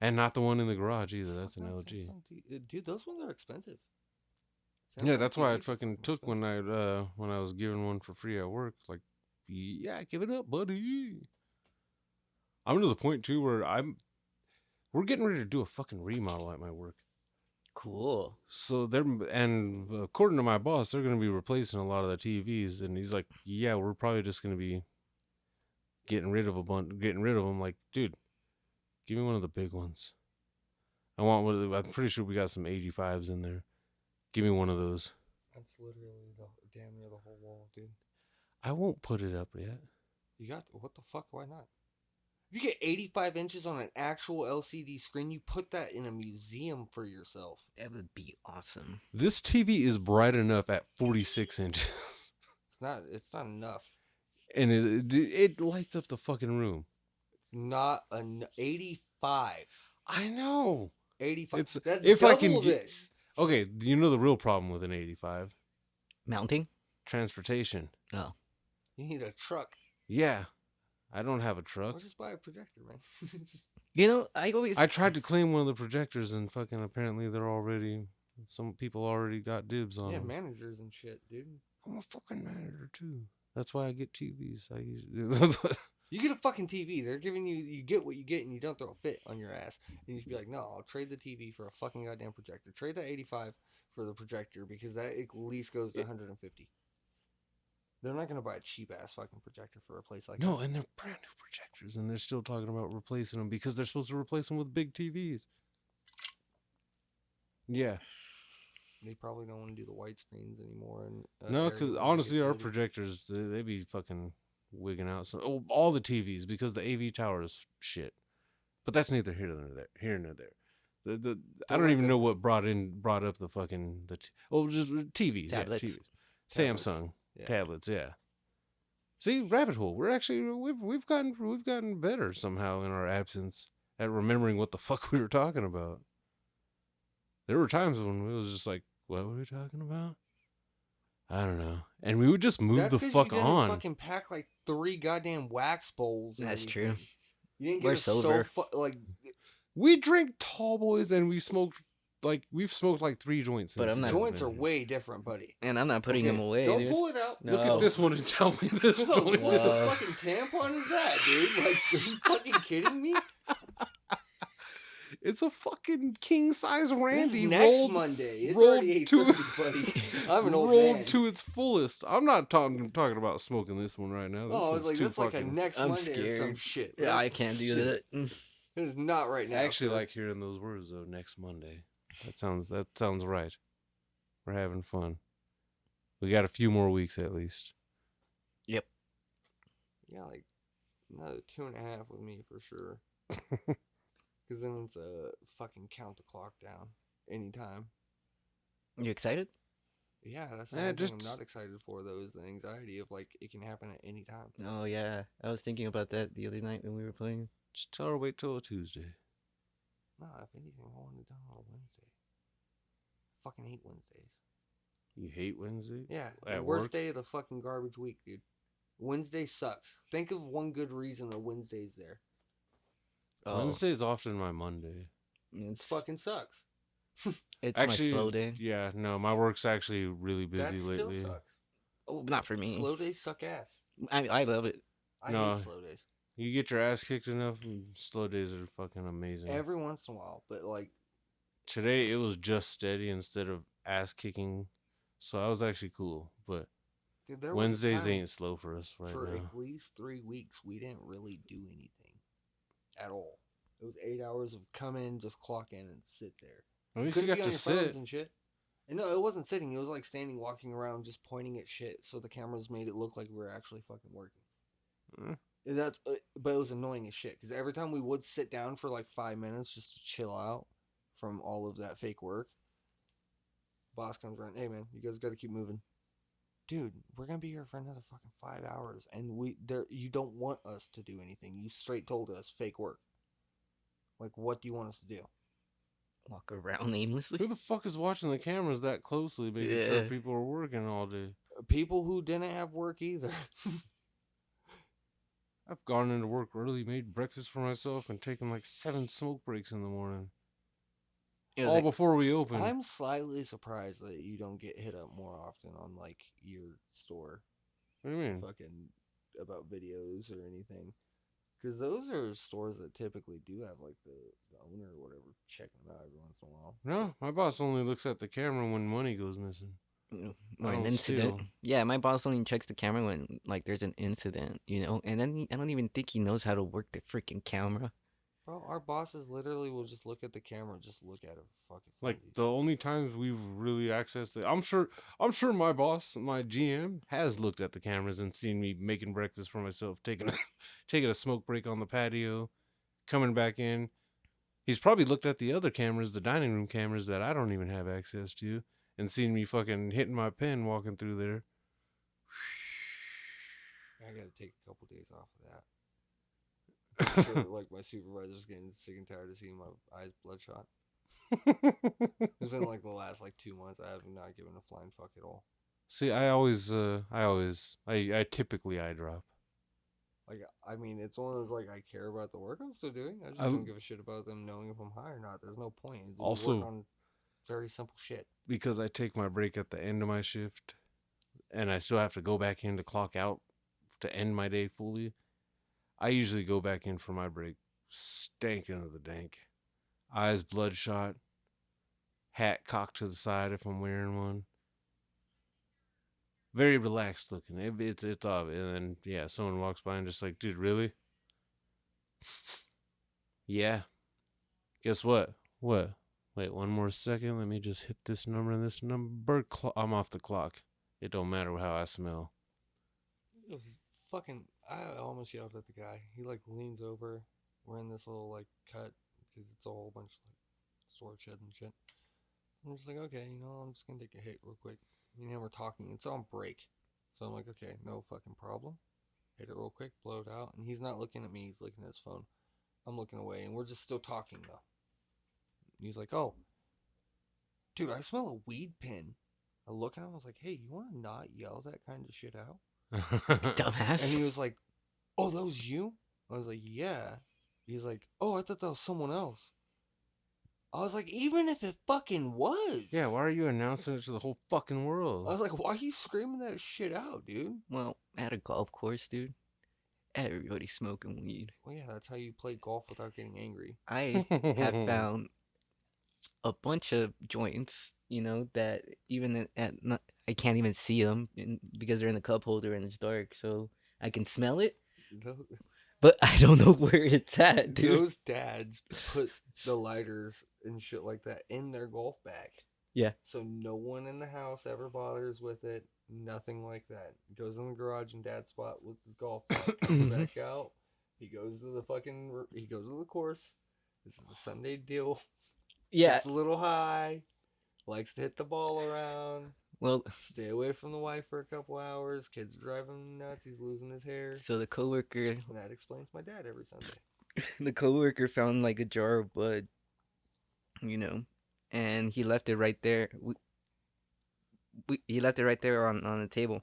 and not the one in the garage either. That's an fuck LG. Samsung dude, those ones are expensive. Yeah, Samsung that's why I TVs are fucking took expensive. when I was given one for free at work. Like, yeah, give it up, buddy. I'm to the point too where we're getting ready to do a fucking remodel at my work. cool. So and according to my boss, they're gonna be replacing a lot of the TVs, and he's like, yeah, we're probably just gonna be getting rid of them. Like, dude, give me one of the big ones. I'm pretty sure we got some 85s in there. Give me one of those. That's literally damn near the whole wall, dude. I won't put it up yet. You got what the fuck? Why not? If you get 85 inches on an actual LCD screen, you put that in a museum for yourself. That would be awesome. This TV is bright enough at 46 inches. It's not enough. And it lights up the fucking room. It's not 85. I know. 85. It's That's if double I can this. Okay, you know the real problem with an 85? Mounting? Transportation. Oh. You need a truck. Yeah. I don't have a truck. Or just buy a projector, man. Just, You know, I tried to claim one of the projectors and fucking apparently some people already got dibs on yeah, them. managers and shit, dude. I'm a fucking manager too. That's why I get TVs. I usually You get a fucking TV. They're giving you get what you get, and you don't throw a fit on your ass. And you should be like, no, I'll trade the TV for a fucking goddamn projector. Trade that 85 for the projector because that at least goes to 150. They're not gonna buy a cheap ass fucking projector for a place like No, that. and they're brand new projectors, and they're still talking about replacing them because they're supposed to replace them with big TVs. Yeah. they probably don't want to do the widescreens anymore. And No, because honestly, our projectors they be fucking wigging out. So all the TVs because the AV tower is shit. But that's neither here nor there. Here nor there. The I don't even know what brought up the fucking just TVs. Tablets. Yeah, TVs. Samsung Yeah. tablets. Yeah. See, rabbit hole. We've gotten better somehow in our absence at remembering what the fuck we were talking about. There were times when it was just like, what were we talking about? I don't know. And we would just move the fuck you didn't on. fucking pack like 3 goddamn wax bowls. That's true. You didn't We're get us sober. like. We drink tall boys and we've smoked like 3 joints. But I'm not- Joints are way different, buddy. And I'm not putting them away, Don't dude. pull it out. No. Look at this one and tell me this What joint. the fucking tampon is that, dude? Like, are you fucking kidding me? It's a fucking king size Randy This next rolled, Monday. It's rolled already to 8:30, buddy. I'm an old rolled man. to its fullest. I'm not talking about smoking this one right now. This Oh, I was one's like, too that's like a fucking. next I'm Monday or some scared. shit. Yeah, I can't do Shit. that. It is not right now. I actually sir. like hearing those words though. Next Monday. That sounds right. We're having fun. We got a few more weeks at least. Yep. Yeah, like another 2.5 with me for sure. Because then it's a fucking count the clock down anytime. You excited? Yeah, that's the Yeah, only thing I'm just- not excited for, though, is the anxiety of, like, it can happen at any time. Oh, yeah. I was thinking about that the other night when we were playing. Just tell her wait till a Tuesday. No, if anything, I want it done on a Wednesday. Fucking hate Wednesdays. You hate Wednesday? Yeah, At the worst work? day of the fucking garbage week, dude. Wednesday sucks. Think of one good reason a Wednesday's there. Oh, Wednesday is often my Monday. It it's fucking sucks. it's Actually, my slow day. Yeah, no, my work's actually really busy That still lately. sucks. Oh, not for me. Slow days suck ass. I love it. I No. hate slow days. You get your ass kicked enough, and slow days are fucking amazing. Every once in a while, but like, Today it was just steady instead of ass kicking, so I was actually cool. But dude, there was a Wednesdays time ain't slow for us right for now. at least 3 weeks, we didn't really do anything at all. It was 8 hours of come in, just clock in, and sit there. At least you Couldn't got be on to your phones sit. and shit. And no, it wasn't sitting. It was like standing, walking around, just pointing at shit. So the cameras made it look like we were actually fucking working. Mm. And that's, but it was annoying as shit because every time we would sit down for like 5 minutes just to chill out from all of that fake work, boss comes around. Hey man, you guys got to keep moving. Dude, we're gonna be here for another fucking 5 hours, and you don't want us to do anything. You straight told us fake work. Like, what do you want us to do? Walk around aimlessly. Who the fuck is watching the cameras that closely, making sure Yeah. people are working all day? People who didn't have work either. I've gone into work early, made breakfast for myself, and taken like 7 smoke breaks in the morning. It was All like- before we open. I'm slightly surprised that you don't get hit up more often on like your store, What do you mean? fucking about videos or anything, because those are stores that typically do have like the owner or whatever checking them out every once in a while. No, my boss only looks at the camera when money goes missing. or I an don't incident. steal. Yeah, my boss only checks the camera when like there's an incident, and then I don't even think he knows how to work the freaking camera. Bro, our bosses literally will just look at the camera, just look at it, fucking Like funsies. the only times we've really accessed it, I'm sure my boss, my GM, has looked at the cameras and seen me making breakfast for myself, taking a smoke break on the patio, coming back in. He's probably looked at the other cameras, the dining room cameras that I don't even have access to, and seen me fucking hitting my pen walking through there. I gotta take a couple days off of that. I'm sure, like my supervisor's getting sick and tired of seeing my eyes bloodshot. It's been like the last like 2 months. I have not given a flying fuck at all. See, I typically eye drop. Like, I mean, it's one of those, like, I care about the work I'm still doing. I just I- don't give a shit about them knowing if I'm high or not. There's no point. We Also- work on very simple shit. Because I take my break at the end of my shift and I still have to go back in to clock out to end my day fully. I usually go back in for my break stankin' of the dank. Eyes bloodshot, hat cocked to the side if I'm wearing one. Very relaxed looking. It's obvious. And then, yeah, someone walks by and just like, dude, really? Yeah. Guess what? What? Wait, one more second. Let me just hit this number and this number. I'm off the clock. It don't matter how I smell. It was fucking. I almost yelled at the guy. He like leans over. We're in this little like cut because it's a whole bunch of like storage shed and shit. I'm just like, okay, I'm just gonna take a hit real quick. Me and him were talking. It's on break, so I'm like, okay, no fucking problem. Hit it real quick, blow it out, and he's not looking at me. He's looking at his phone. I'm looking away, and we're just still talking though. And he's like, oh, dude, I smell a weed pen. I look at him. I was like, hey, you want to not yell that kind of shit out? Dumbass. And he was like, oh, that was you? I was like, yeah. He's like, oh, I thought that was someone else. I was like, even if it fucking was. Yeah, why are you announcing it to the whole fucking I world? was like, why are you screaming that shit out, dude? Well, at a golf course, dude, everybody's smoking weed. Well, yeah, that's how you play golf without getting angry. I have found a bunch of joints, that even I can't even see them because they're in the cup holder and it's dark, so I can smell it, but I don't know where it's at, dude. Those dads put the lighters and shit like that in their golf bag. Yeah. So no one in the house ever bothers with it. Nothing like that. Goes in the garage and dad's spot with his golf bag. Comes back out. He goes to the course. This is a Sunday deal. Yeah. It's a little high. Likes to hit the ball around. Well, Stay away from the wife for a couple hours. Kids are driving him nuts. He's losing his hair. so the coworker, And that explains my dad every Sunday. found like a jar of bud, and he left it right there. He left it right there on the table.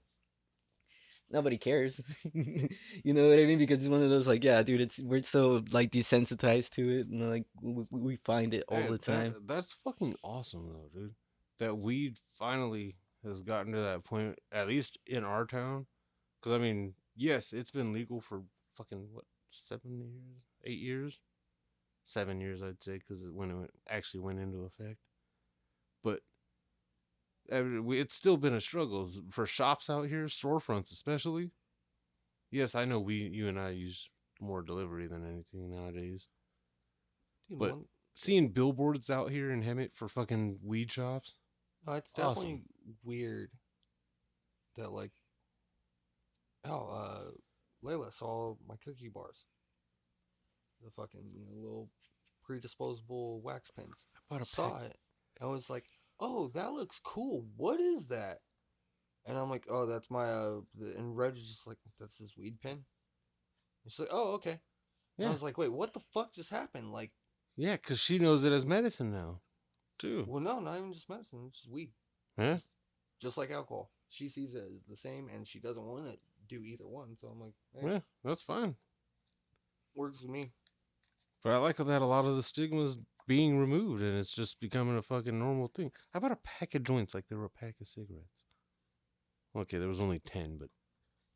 Nobody cares. You know what I mean? Because it's one of those like, yeah, dude, we're so like desensitized to it, and like we find it all Hey, the time. That's fucking awesome, though, dude. That weed finally has gotten to that point, at least in our town. Because, I mean, yes, it's been legal for fucking, 7 years? 8 years? 7 years, I'd say, because when it actually went into effect. But it's still been a struggle for shops out here, storefronts especially. Yes, I know you and I use more delivery than anything nowadays. Dude, But seeing billboards out here in Hemet for fucking weed shops. no, it's Awesome. definitely weird that like, Layla saw my cookie bars, the fucking little predisposable wax pens. I bought a Saw it. I was like, oh, that looks cool. What is that? And I'm like, oh, that's my and Reg is just like, that's his weed pen. And she's like, oh, okay. And Yeah. I was like, wait, what the fuck just happened? Like, Yeah, because she knows it as medicine now, too. well, no, not even just medicine. It's just weed. Yeah? Just like alcohol. She sees it as the same, and she doesn't want to do either one. So I'm like, hey, Yeah, that's fine. works with me. But I like that a lot of the stigma's being removed and it's just becoming a fucking normal thing. How about a pack of joints like they were a pack of cigarettes? Okay, there was only 10, but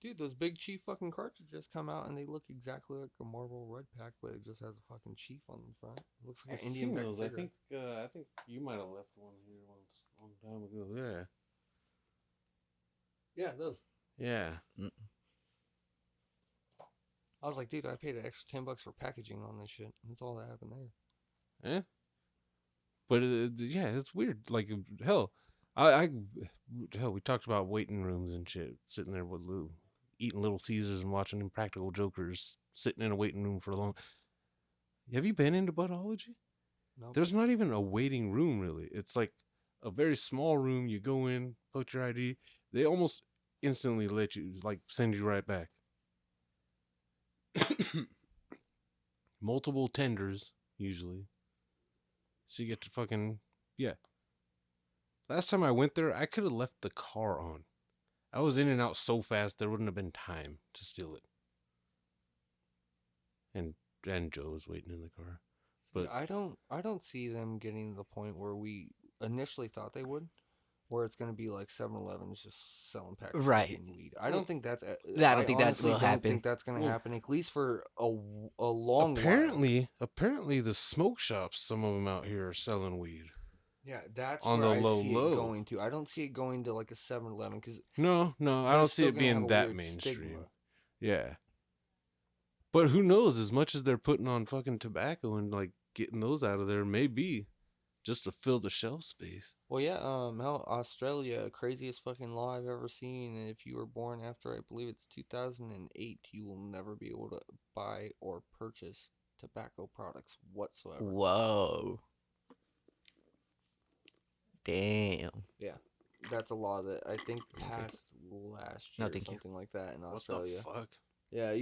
Dude, those Big Chief fucking cartridges come out, and they look exactly like a Marlboro Red Pack, but it just has a fucking chief on the front. It looks like an Indian back cigarette. I think you might have left one here once a long time ago. Yeah. Yeah, those. Yeah. I was like, dude, I paid an extra $10 for packaging on this shit. That's all that happened there. Yeah. But yeah, it's weird. Like hell, we talked about waiting rooms and shit, sitting there with eating Little Caesars and watching Impractical Jokers, sitting in a waiting room for a long. Have you been into Budology? No. There's not even a waiting room really. It's like a very small room. You go in, put your ID. They almost instantly let you send you right back. Multiple tenders usually. So you get to fucking, yeah. Last time I went there, I could have left the car on. I was in and out so fast, there wouldn't have been time to steal it. And Joe was waiting in the car. But But I don't see them getting to the point where we initially thought they would, where it's going to be like 7-Eleven's just selling packs of Right. fucking weed. I don't think that's. I don't think that honestly will don't happen. think that's going to Well, happen, at least for a long while. apparently the smoke shops, some of them out here are selling weed. Yeah, that's on where the I low see low. it going to. I don't see it going to like a 7-Eleven because No, I don't see it being that mainstream. Yeah. But who knows? As much as they're putting on fucking tobacco and like getting those out of there, maybe just to fill the shelf space. Well, yeah, hell, Australia, craziest fucking law I've ever seen. And if you were born after, I believe it's 2008, you will never be able to buy or purchase tobacco products whatsoever. Whoa. Damn. Yeah, that's a law that I think passed last No, year or thank you. something like that in What Australia. the fuck? Yeah,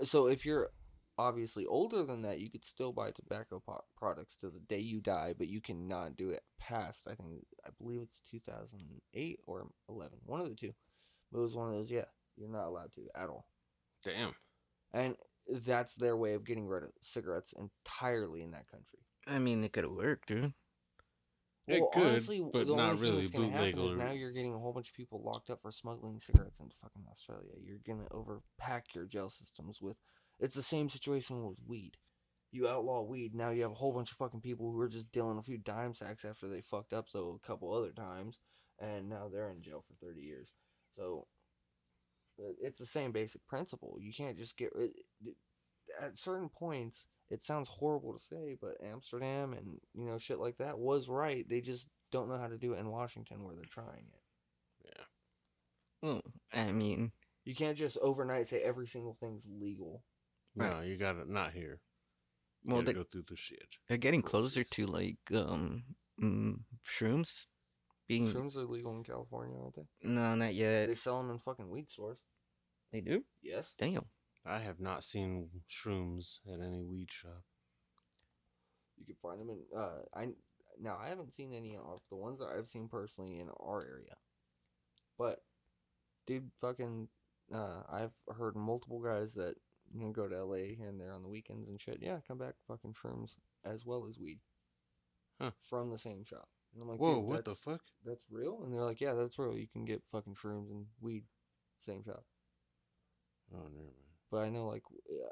so if you're obviously older than that, you could still buy tobacco products to the day you die, but you cannot do it past, I believe it's 2008 or 11, one of the two. But it was one of those, yeah, you're not allowed to at all. Damn. And that's their way of getting rid of cigarettes entirely in that country. I mean, it could have worked, dude. It Well, could, honestly, but the not only thing really that's going to happen bootleg is or- now you're getting a whole bunch of people locked up for smuggling cigarettes into fucking Australia. You're going to overpack your jail systems with... It's the same situation with weed. You outlaw weed, now you have a whole bunch of fucking people who are just dealing a few dime sacks after they fucked up though a couple other times, and now they're in jail for 30 years. So, it's the same basic principle. You can't just get... At certain points... It sounds horrible to say, but Amsterdam and, shit like that was right. They just don't know how to do it in Washington where they're trying it. Yeah. Well, I mean, You can't just overnight say every single thing's legal. No, Right. you gotta not here. You well, gotta they, go through the shit. they're getting closer process. to like shrooms being. Shrooms are legal in California, aren't they? No, not yet. They sell them in fucking weed stores. They do. Yes. Damn. I have not seen shrooms at any weed shop. You can find them in... I haven't seen any of the ones that I've seen personally in our area. But, dude, fucking... I've heard multiple guys that go to LA and they're on the weekends and shit. Yeah, come back fucking shrooms as well as weed. Huh. From the same shop. And I'm like, Whoa, dude, what the fuck? That's real? And they're like, yeah, that's real. You can get fucking shrooms and weed. Same shop. Oh, never mind. But I know, like,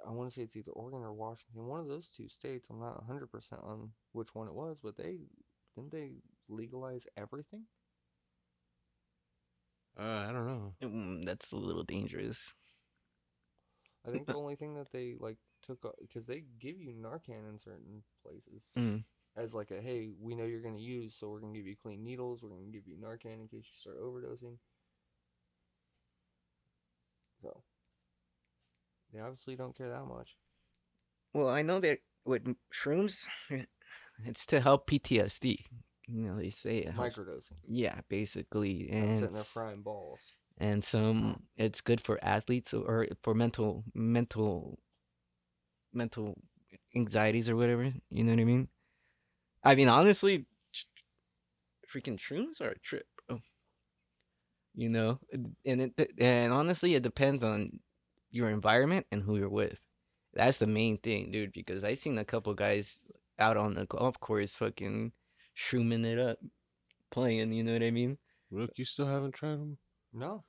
I want to say it's either Oregon or Washington. One of those two states. I'm not 100% on which one it was, but didn't they legalize everything? I don't know. That's a little dangerous. I think the only thing that they, like, took... Because they give you Narcan in certain places. Mm. As, like, hey, we know you're going to use, so we're going to give you clean needles. We're going to give you Narcan in case you start overdosing. So... They obviously don't care that much. Well, I know that with shrooms, it's to help PTSD. They say it helps. Microdosing. Yeah, basically, Not and sitting there frying balls. and some it's good for athletes or for mental anxieties or whatever. You know what I mean? I mean, honestly, freaking shrooms are a trip, bro. And honestly, it depends on your environment and who you're with. That's the main thing, dude, because I seen a couple guys out on the golf course fucking shrooming it up, playing, you know what I mean? Rook, you still haven't tried them? No.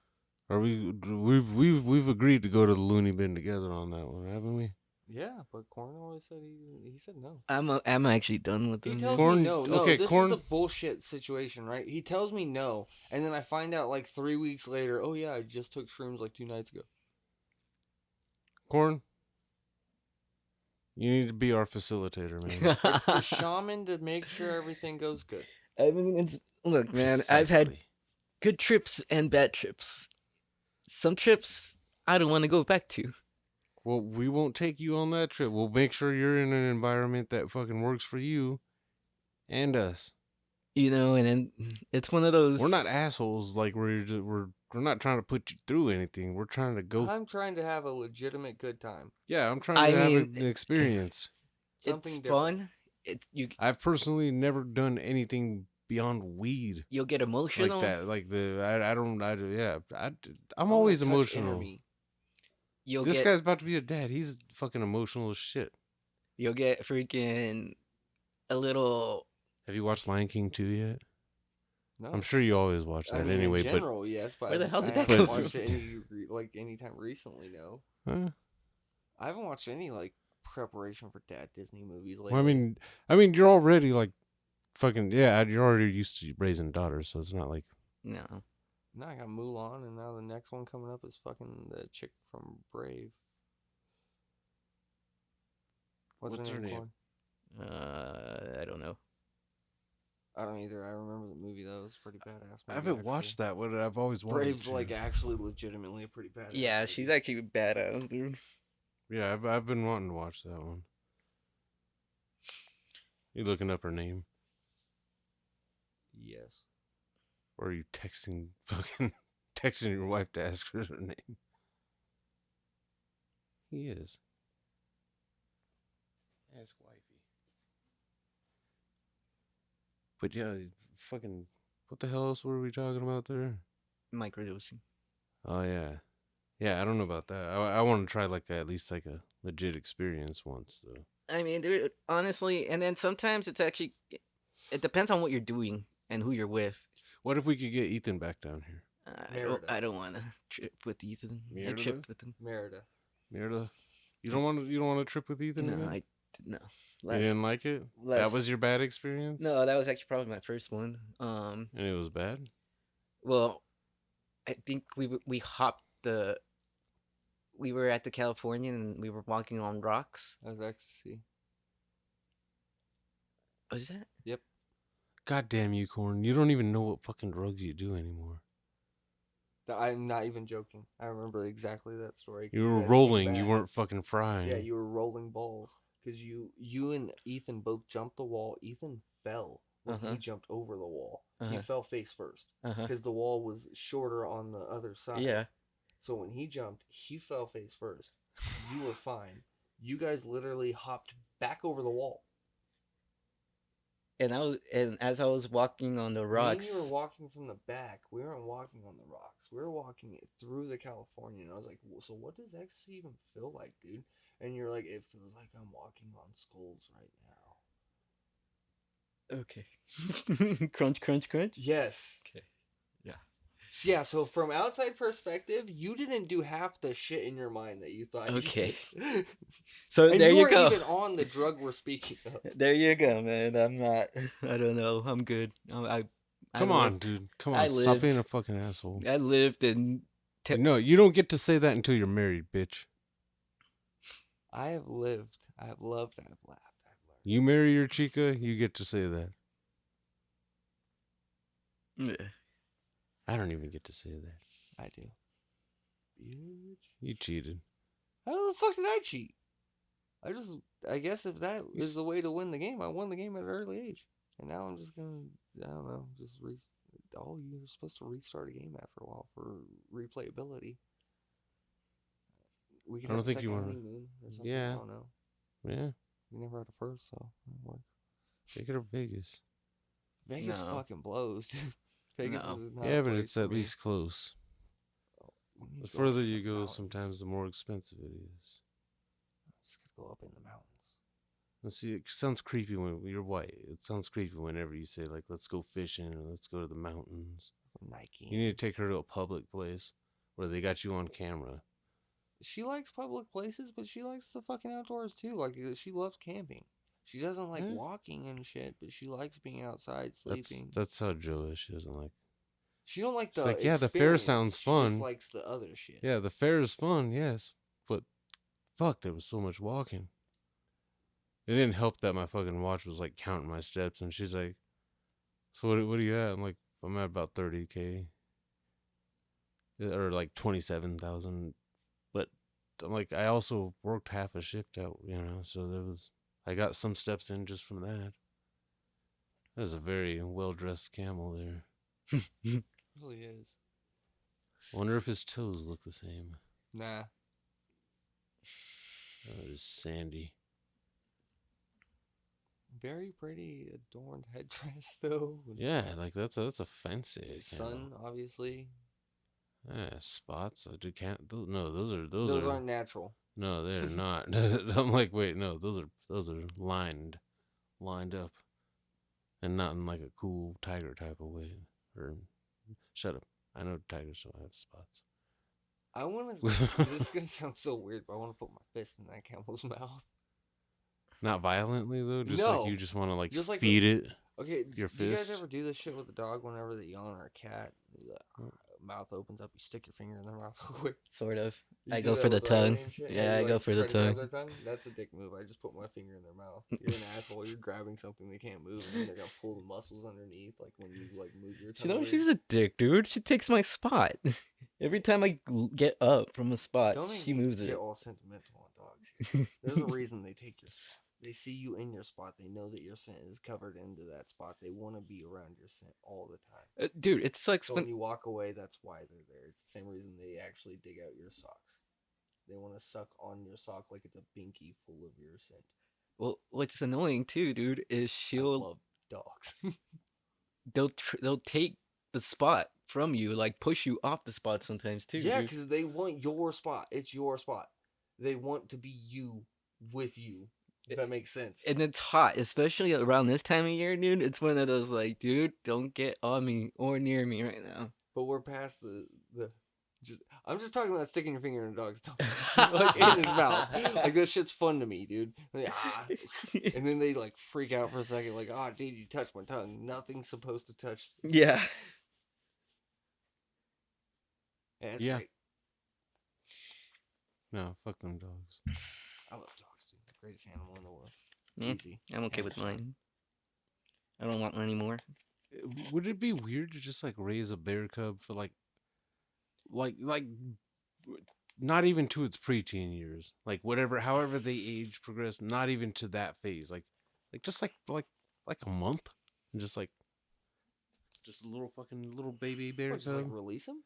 Are we've agreed to go to the loony bin together on that one, haven't we? Yeah, but Corn always said he said no. I'm actually done with He them. tells Corn- me no. okay, This Corn- is the bullshit situation, right? He tells me no, and then I find out like 3 weeks later, oh yeah, I just took shrooms like 2 nights ago. Corn, you need to be our facilitator, man. It's the shaman to make sure everything goes good. I mean, look, man, I've had Precisely. good trips and bad trips. Some trips I don't want to go back to. Well, we won't take you on that trip. We'll make sure you're in an environment that fucking works for you and us. And then it's one of those. We're not assholes. Like we're not trying to put you through anything. We're trying to go. I'm trying to have a legitimate good time. Yeah, I'm trying I to have mean, an experience. Something It's different. fun. I've personally never done anything beyond weed You'll get like emotional. that. Like I'm I wanna always touch emotional. inner me. This You'll guy's about to be a dad. He's fucking emotional as shit. get freaking a little. Have you watched Lion King 2 yet? No. I'm sure you always watch that I mean, anyway, in general, yes, but Where the hell did I that haven't come watched from? it anytime recently. No, but I haven't watched any like preparation for dad Disney movies lately. well, I mean, you're already like fucking you're already used to raising daughters, so it's not like No. now I got Mulan, and now the next one coming up is fucking the chick from Brave. What's her name? Corn? I don't know. I don't either. I remember the movie though. It was pretty badass. I haven't watched that one. I've always wanted Brave's to. like actually legitimately a pretty badass. Yeah, movie. she's actually badass, dude. Yeah, I've been wanting to watch that one. You looking up her name? Yes. Or are you texting your wife to ask her her name? He is. Ask wifey. But yeah, fucking, what the hell else were we talking about there? Microdosing. Oh yeah, yeah. I don't know about that. I want to try like at least like a legit experience once though. I mean, dude, honestly, and then sometimes it depends on what you're doing and who you're with. What if we could get Ethan back down here? Merida. I don't want to trip with Ethan. I Merida? tripped with him. Merida. Merida, you don't want to trip with Ethan? No, again? no. You didn't like it. That last- was your bad experience. No, that was actually probably my first one. And it was bad. Well, I think we hopped the. We were at the Californian and we were walking on rocks. That was ecstasy. Was that? Yep. God damn you, Corn. You don't even know what fucking drugs you do anymore. I'm not even joking. I remember exactly that story. You were guys came rolling. You back. weren't fucking frying. Yeah, you were rolling balls because you and Ethan both jumped the wall. Ethan fell when he jumped over the wall. He fell face first because the wall was shorter on the other side. Yeah. So when he jumped, he fell face first. You were fine. You guys literally hopped back over the wall. And as I was walking on the rocks. Me and you were walking from the back. We weren't walking on the rocks. We were walking through the California. And I was like, well, so what does ecstasy even feel like, dude? And you're like, it feels like I'm walking on skulls right now. Okay. Crunch, crunch, crunch. Yes. Okay. Yeah. Yeah, so from outside perspective, you didn't do half the shit in your mind that you thought. Okay. You did. So And there you weren't go. even on the drug we're speaking of. There you go, man. I'm not. I don't know. I'm good. Come on, dude. Come on. Stop lived. being a fucking asshole. I lived in. No, you don't get to say that until you're married, bitch. I have lived. I have loved. I have laughed. I have learned. You marry your chica, you get to say that. Yeah. I don't even get to say that. I do. Bitch. You cheated. How the fuck did I cheat? I guess if that is the way to win the game, I won the game at an early age. And now I'm just gonna, I don't know, you're supposed to restart a game after a while for replayability. We could I don't have a think you second wanna- honeymoon or something. Yeah. I don't know. Yeah. We never had a first, so it works. Take it to Vegas. Vegas No. fucking blows. Vegas No. is not Yeah, a but place it's for at me. least close. We need The to go further up to you the go, mountains. sometimes the more expensive it is. Just gotta go up in the mountains. And see, it sounds creepy when you're white. It sounds creepy whenever you say, like, let's go fishing or let's go to the mountains. Nike. You need to take her to a public place where they got you on camera. She likes public places, but she likes the fucking outdoors too. Like she loves camping. She doesn't like Yeah. walking and shit, but she likes being outside sleeping. That's how Joe is. She doesn't like. She don't like She's the like, yeah, the fair experience, sounds she fun. just likes the other shit. Yeah, the fair is fun, yes, but fuck, there was so much walking. It didn't help that my fucking watch was like counting my steps, and she's like, "So what are you at?" I'm like, "I'm at about 30K, or like 27,000." But I'm like, I also worked half a shift out, so I got some steps in just from that. There's a very well dressed camel there. It really is. Wonder if his toes look the same. Nah. It's sandy. Very pretty adorned headdress though. Yeah, like that's a fancy Sun, obviously. Yeah, spots. I just can't. No, those Those are aren't natural. No, they're not. I'm like, wait, no, those are lined up, and not in like a cool tiger type of way. Or shut up. I know tigers don't have spots. I want to. This is gonna sound so weird, but I want to put my fist in that camel's mouth. Not violently though. Just No. like you just want to like Just like feed it. Okay, Your do you guys fist? ever do this shit with the dog whenever they yawn or a cat? mouth opens up, you stick your finger in their mouth real quick. Sort of. You I do go that for the with Riley tongue. and shit? Yeah, You, I like, go for the try to grab tongue. their tongue? That's a dick move. I just put my finger in their mouth. You're an asshole. You're grabbing something they can't move, and then they're gonna pull the muscles underneath, like when you like move your tongue. You know, weird. she's a dick, dude. She takes my spot. Every time I get up from a spot, Don't make she me moves get it. all sentimental on dogs. Here. There's a reason they take your spot. They see you in your spot. They know that your scent is covered into that spot. They want to be around your scent all the time. Dude, it sucks So when when you walk away, that's why they're there. It's the same reason they actually dig out your socks. They want to suck on your sock like it's a binky full of your scent. well, what's annoying too, dude, is I she'll love dogs. they'll take the spot from you, like push you off the spot sometimes too. Yeah, dude. because they want your spot. It's your spot. They want to be you with you. If that makes sense. And it's hot, especially around this time of year, dude. It's one of those like, dude, don't get on me or near me right now. But we're past the I'm just talking about sticking your finger in a dog's tongue. Like in his mouth. Like that shit's fun to me, dude. Like, and then they like freak out for a second, like, oh dude, you touched my tongue. Nothing's supposed to touch. Yeah. Yeah, it's Yeah. great. No, fuck them dogs. I love dogs, dude. The greatest animal in the world. Mm, Easy. I'm okay with mine. I don't want one anymore. Would it be weird to just like raise a bear cub for like not even to its preteen years, like whatever, however they age progress, not even to that phase, like just like for like a month, and just a little fucking little baby bear What, just like cub. release him?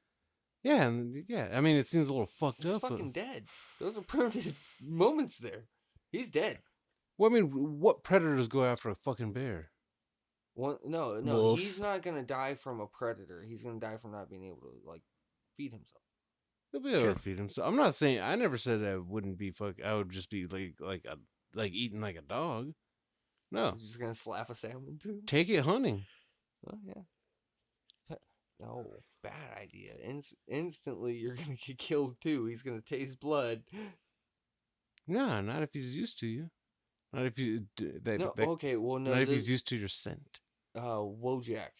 Yeah, and yeah. I mean, it seems a little fucked He's up. fucking dead. Those are primitive moments there. He's dead. Well, I mean, what predators go after a fucking bear? No, Wolves. he's not gonna die from a predator. He's gonna die from not being able to like feed himself. He'll be able to feed himself. I'm not saying. I never said I wouldn't be I would just be like eating like a dog. No, He's just gonna slap a salmon to him. take it hunting. Oh yeah. No, bad idea. Instantly, you're gonna get killed too. He's gonna taste blood. No, not if he's used to you. Not if you. Okay, well, no. Not if he's used to your scent. Wojak.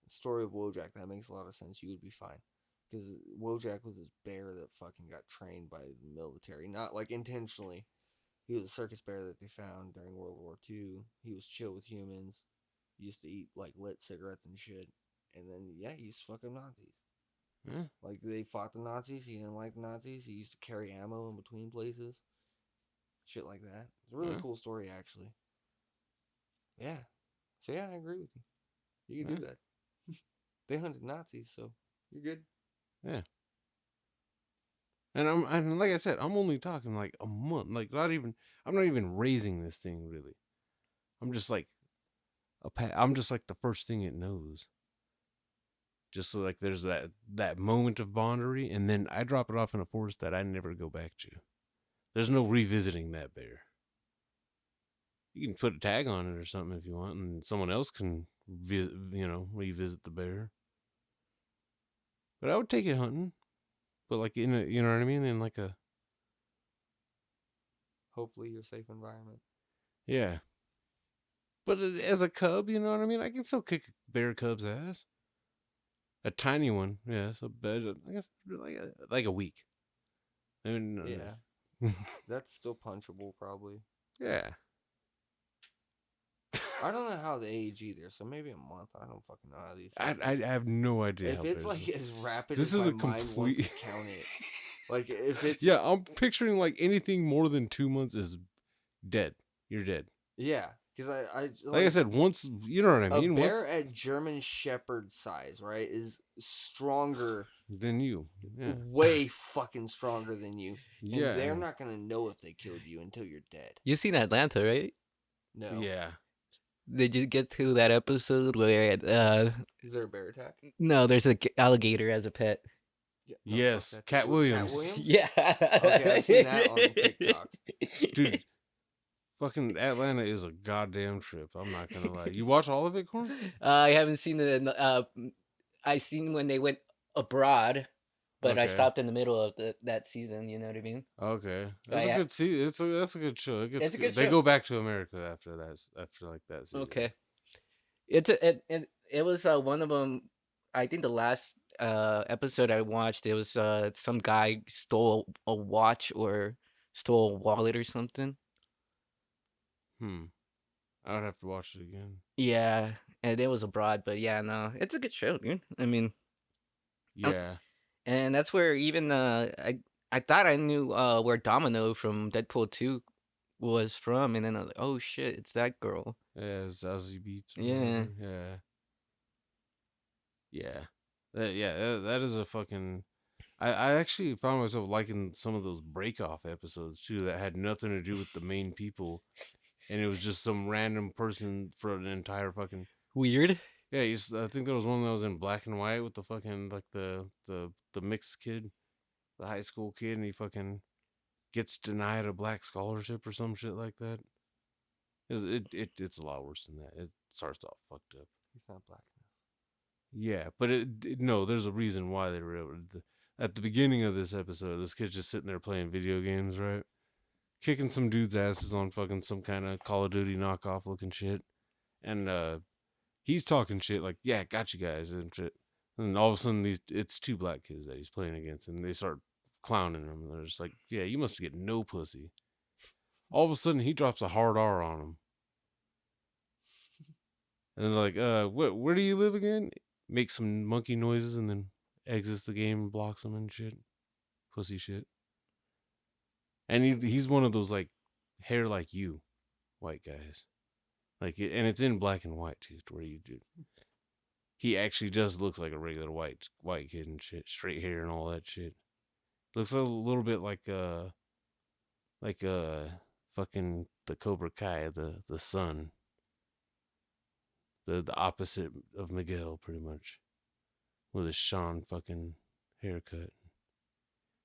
The story of Wojak, that makes a lot of sense. You would be fine. Because Wojak was this bear that fucking got trained by the military. Not like intentionally. He was a circus bear that they found during World War II. He was chill with humans. He used to eat like lit cigarettes and shit. And then, yeah, he used to fuck up Nazis. Yeah. Like, they fought the Nazis. He didn't like the Nazis. He used to carry ammo in between places. Shit like that. It's a really cool story, actually. Yeah. So, yeah, I agree with you. You can do that. They hunted Nazis, so you're good. Yeah. And like I said, I'm only talking like a month. Like I'm not even raising this thing really. I'm just like I'm just like the first thing it knows. Just so like there's that moment of bondery, and then I drop it off in a forest that I never go back to. There's no revisiting that bear. You can put a tag on it or something if you want, and someone else can revisit the bear. But I would take it hunting. But like in a, you know what I mean? In like a... Hopefully your safe environment. Yeah. But as a cub, you know what I mean? I can still kick a bear cub's ass. A tiny one, yeah. So I guess like a week. I mean, Yeah. That's still punchable, probably. Yeah. I don't know how they age either, so maybe a month. I don't fucking know how these I things have no idea. If how it's bears like are. as rapid This as is my a mind wants to complete- count it. Like if it's Yeah, I'm picturing like anything more than 2 months is dead. You're dead. yeah, because I Like I said, once you know what I mean. a bear Once at German Shepherd size, right, is stronger, than you. Yeah. way fucking stronger than you. And Yeah. they're not gonna know if they killed you until you're dead. You seen Atlanta, right? No. Yeah. Did you get to that episode where Is there a bear attack? no, there's an alligator as a pet. Yeah, Yes, fuck that. Cat Cat Williams. Williams? Yeah. Okay, I've seen that on TikTok. Dude, fucking Atlanta is a goddamn trip. I'm not gonna lie. You watch all of it, Corn? I haven't seen the. I seen when they went abroad, but I Okay. stopped in the middle of that season. You know what I mean? Okay, I that's a ha- good see. That's a good show. It gets It's a good They show. go back to America after that. After like that season. Okay. It was one of them. I think the last episode I watched, it was some guy stole a watch or stole a wallet or something. I would have to watch it again. Yeah, and it was abroad, but yeah, no, it's a good show, dude. I mean, um, Yeah. and that's where even I thought I knew where Domino from Deadpool 2 was from, and then I was like, oh shit, it's that girl. Yeah, Zazie Beats or Yeah. whatever. Yeah. Yeah. That is a fucking. I actually found myself liking some of those break off episodes too that had nothing to do with the main people. And it was just some random person for an entire fucking. Weird. Yeah, I think there was one that was in black and white with the fucking like the mixed kid, the high school kid, and he fucking gets denied a black scholarship or some shit like that. It's a lot worse than that. It starts off fucked up. He's not black enough. Yeah, but no, there's a reason why they were able to. At the beginning of this episode, this kid's just sitting there playing video games, right? Kicking some dude's asses on fucking some kind of Call of Duty knockoff looking shit. And he's talking shit like, yeah, got you guys and shit. And all of a sudden, it's two black kids that he's playing against, and they start clowning him. And they're just like, yeah, you must get no pussy. All of a sudden, he drops a hard R on him. And they're like, where do you live again? Makes some monkey noises and then exits the game and blocks them and shit. Pussy shit. And he's one of those, like, hair like you white guys. Like, and it's in black and white, too, to where you do. He actually just looks like a regular white kid and shit. Straight hair and all that shit. Looks a little bit like fucking the Cobra Kai, the son. The opposite of Miguel, pretty much. With his Sean fucking haircut.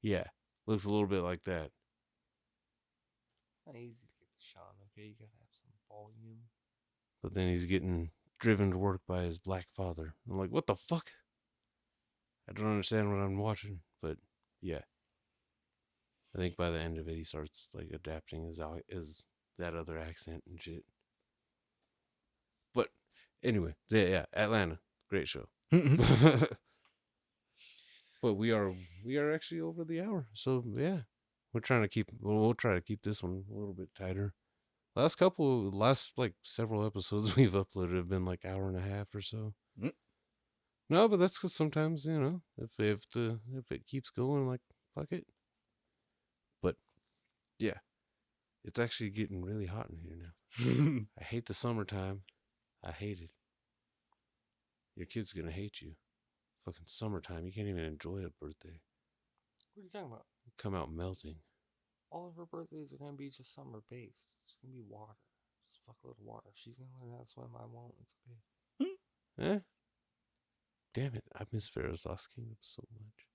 Yeah, looks a little bit like that. Not easy to get the shot, okay? You gotta have some volume. But then he's getting driven to work by his black father. I'm like, what the fuck? I don't understand what I'm watching, but yeah. I think by the end of it, he starts like adapting his that other accent and shit. But anyway, yeah, Atlanta, great show. But we are actually over the hour, so yeah, we'll try to keep this one a little bit tighter. Last like several episodes we've uploaded have been like hour and a half or so. No, but that's because sometimes if it keeps going, like fuck it. But yeah, it's actually getting really hot in here now. I hate the summertime. I hate it. Your kid's gonna hate you. Fucking summertime. You can't even enjoy a birthday. What are you talking about? You come out melting. All of her birthdays are gonna be just summer based. It's gonna be water. Just fuck a little water. She's gonna learn how to swim. I won't. It's okay. Eh? Damn it. I miss Pharaoh's Lost Kingdom so much.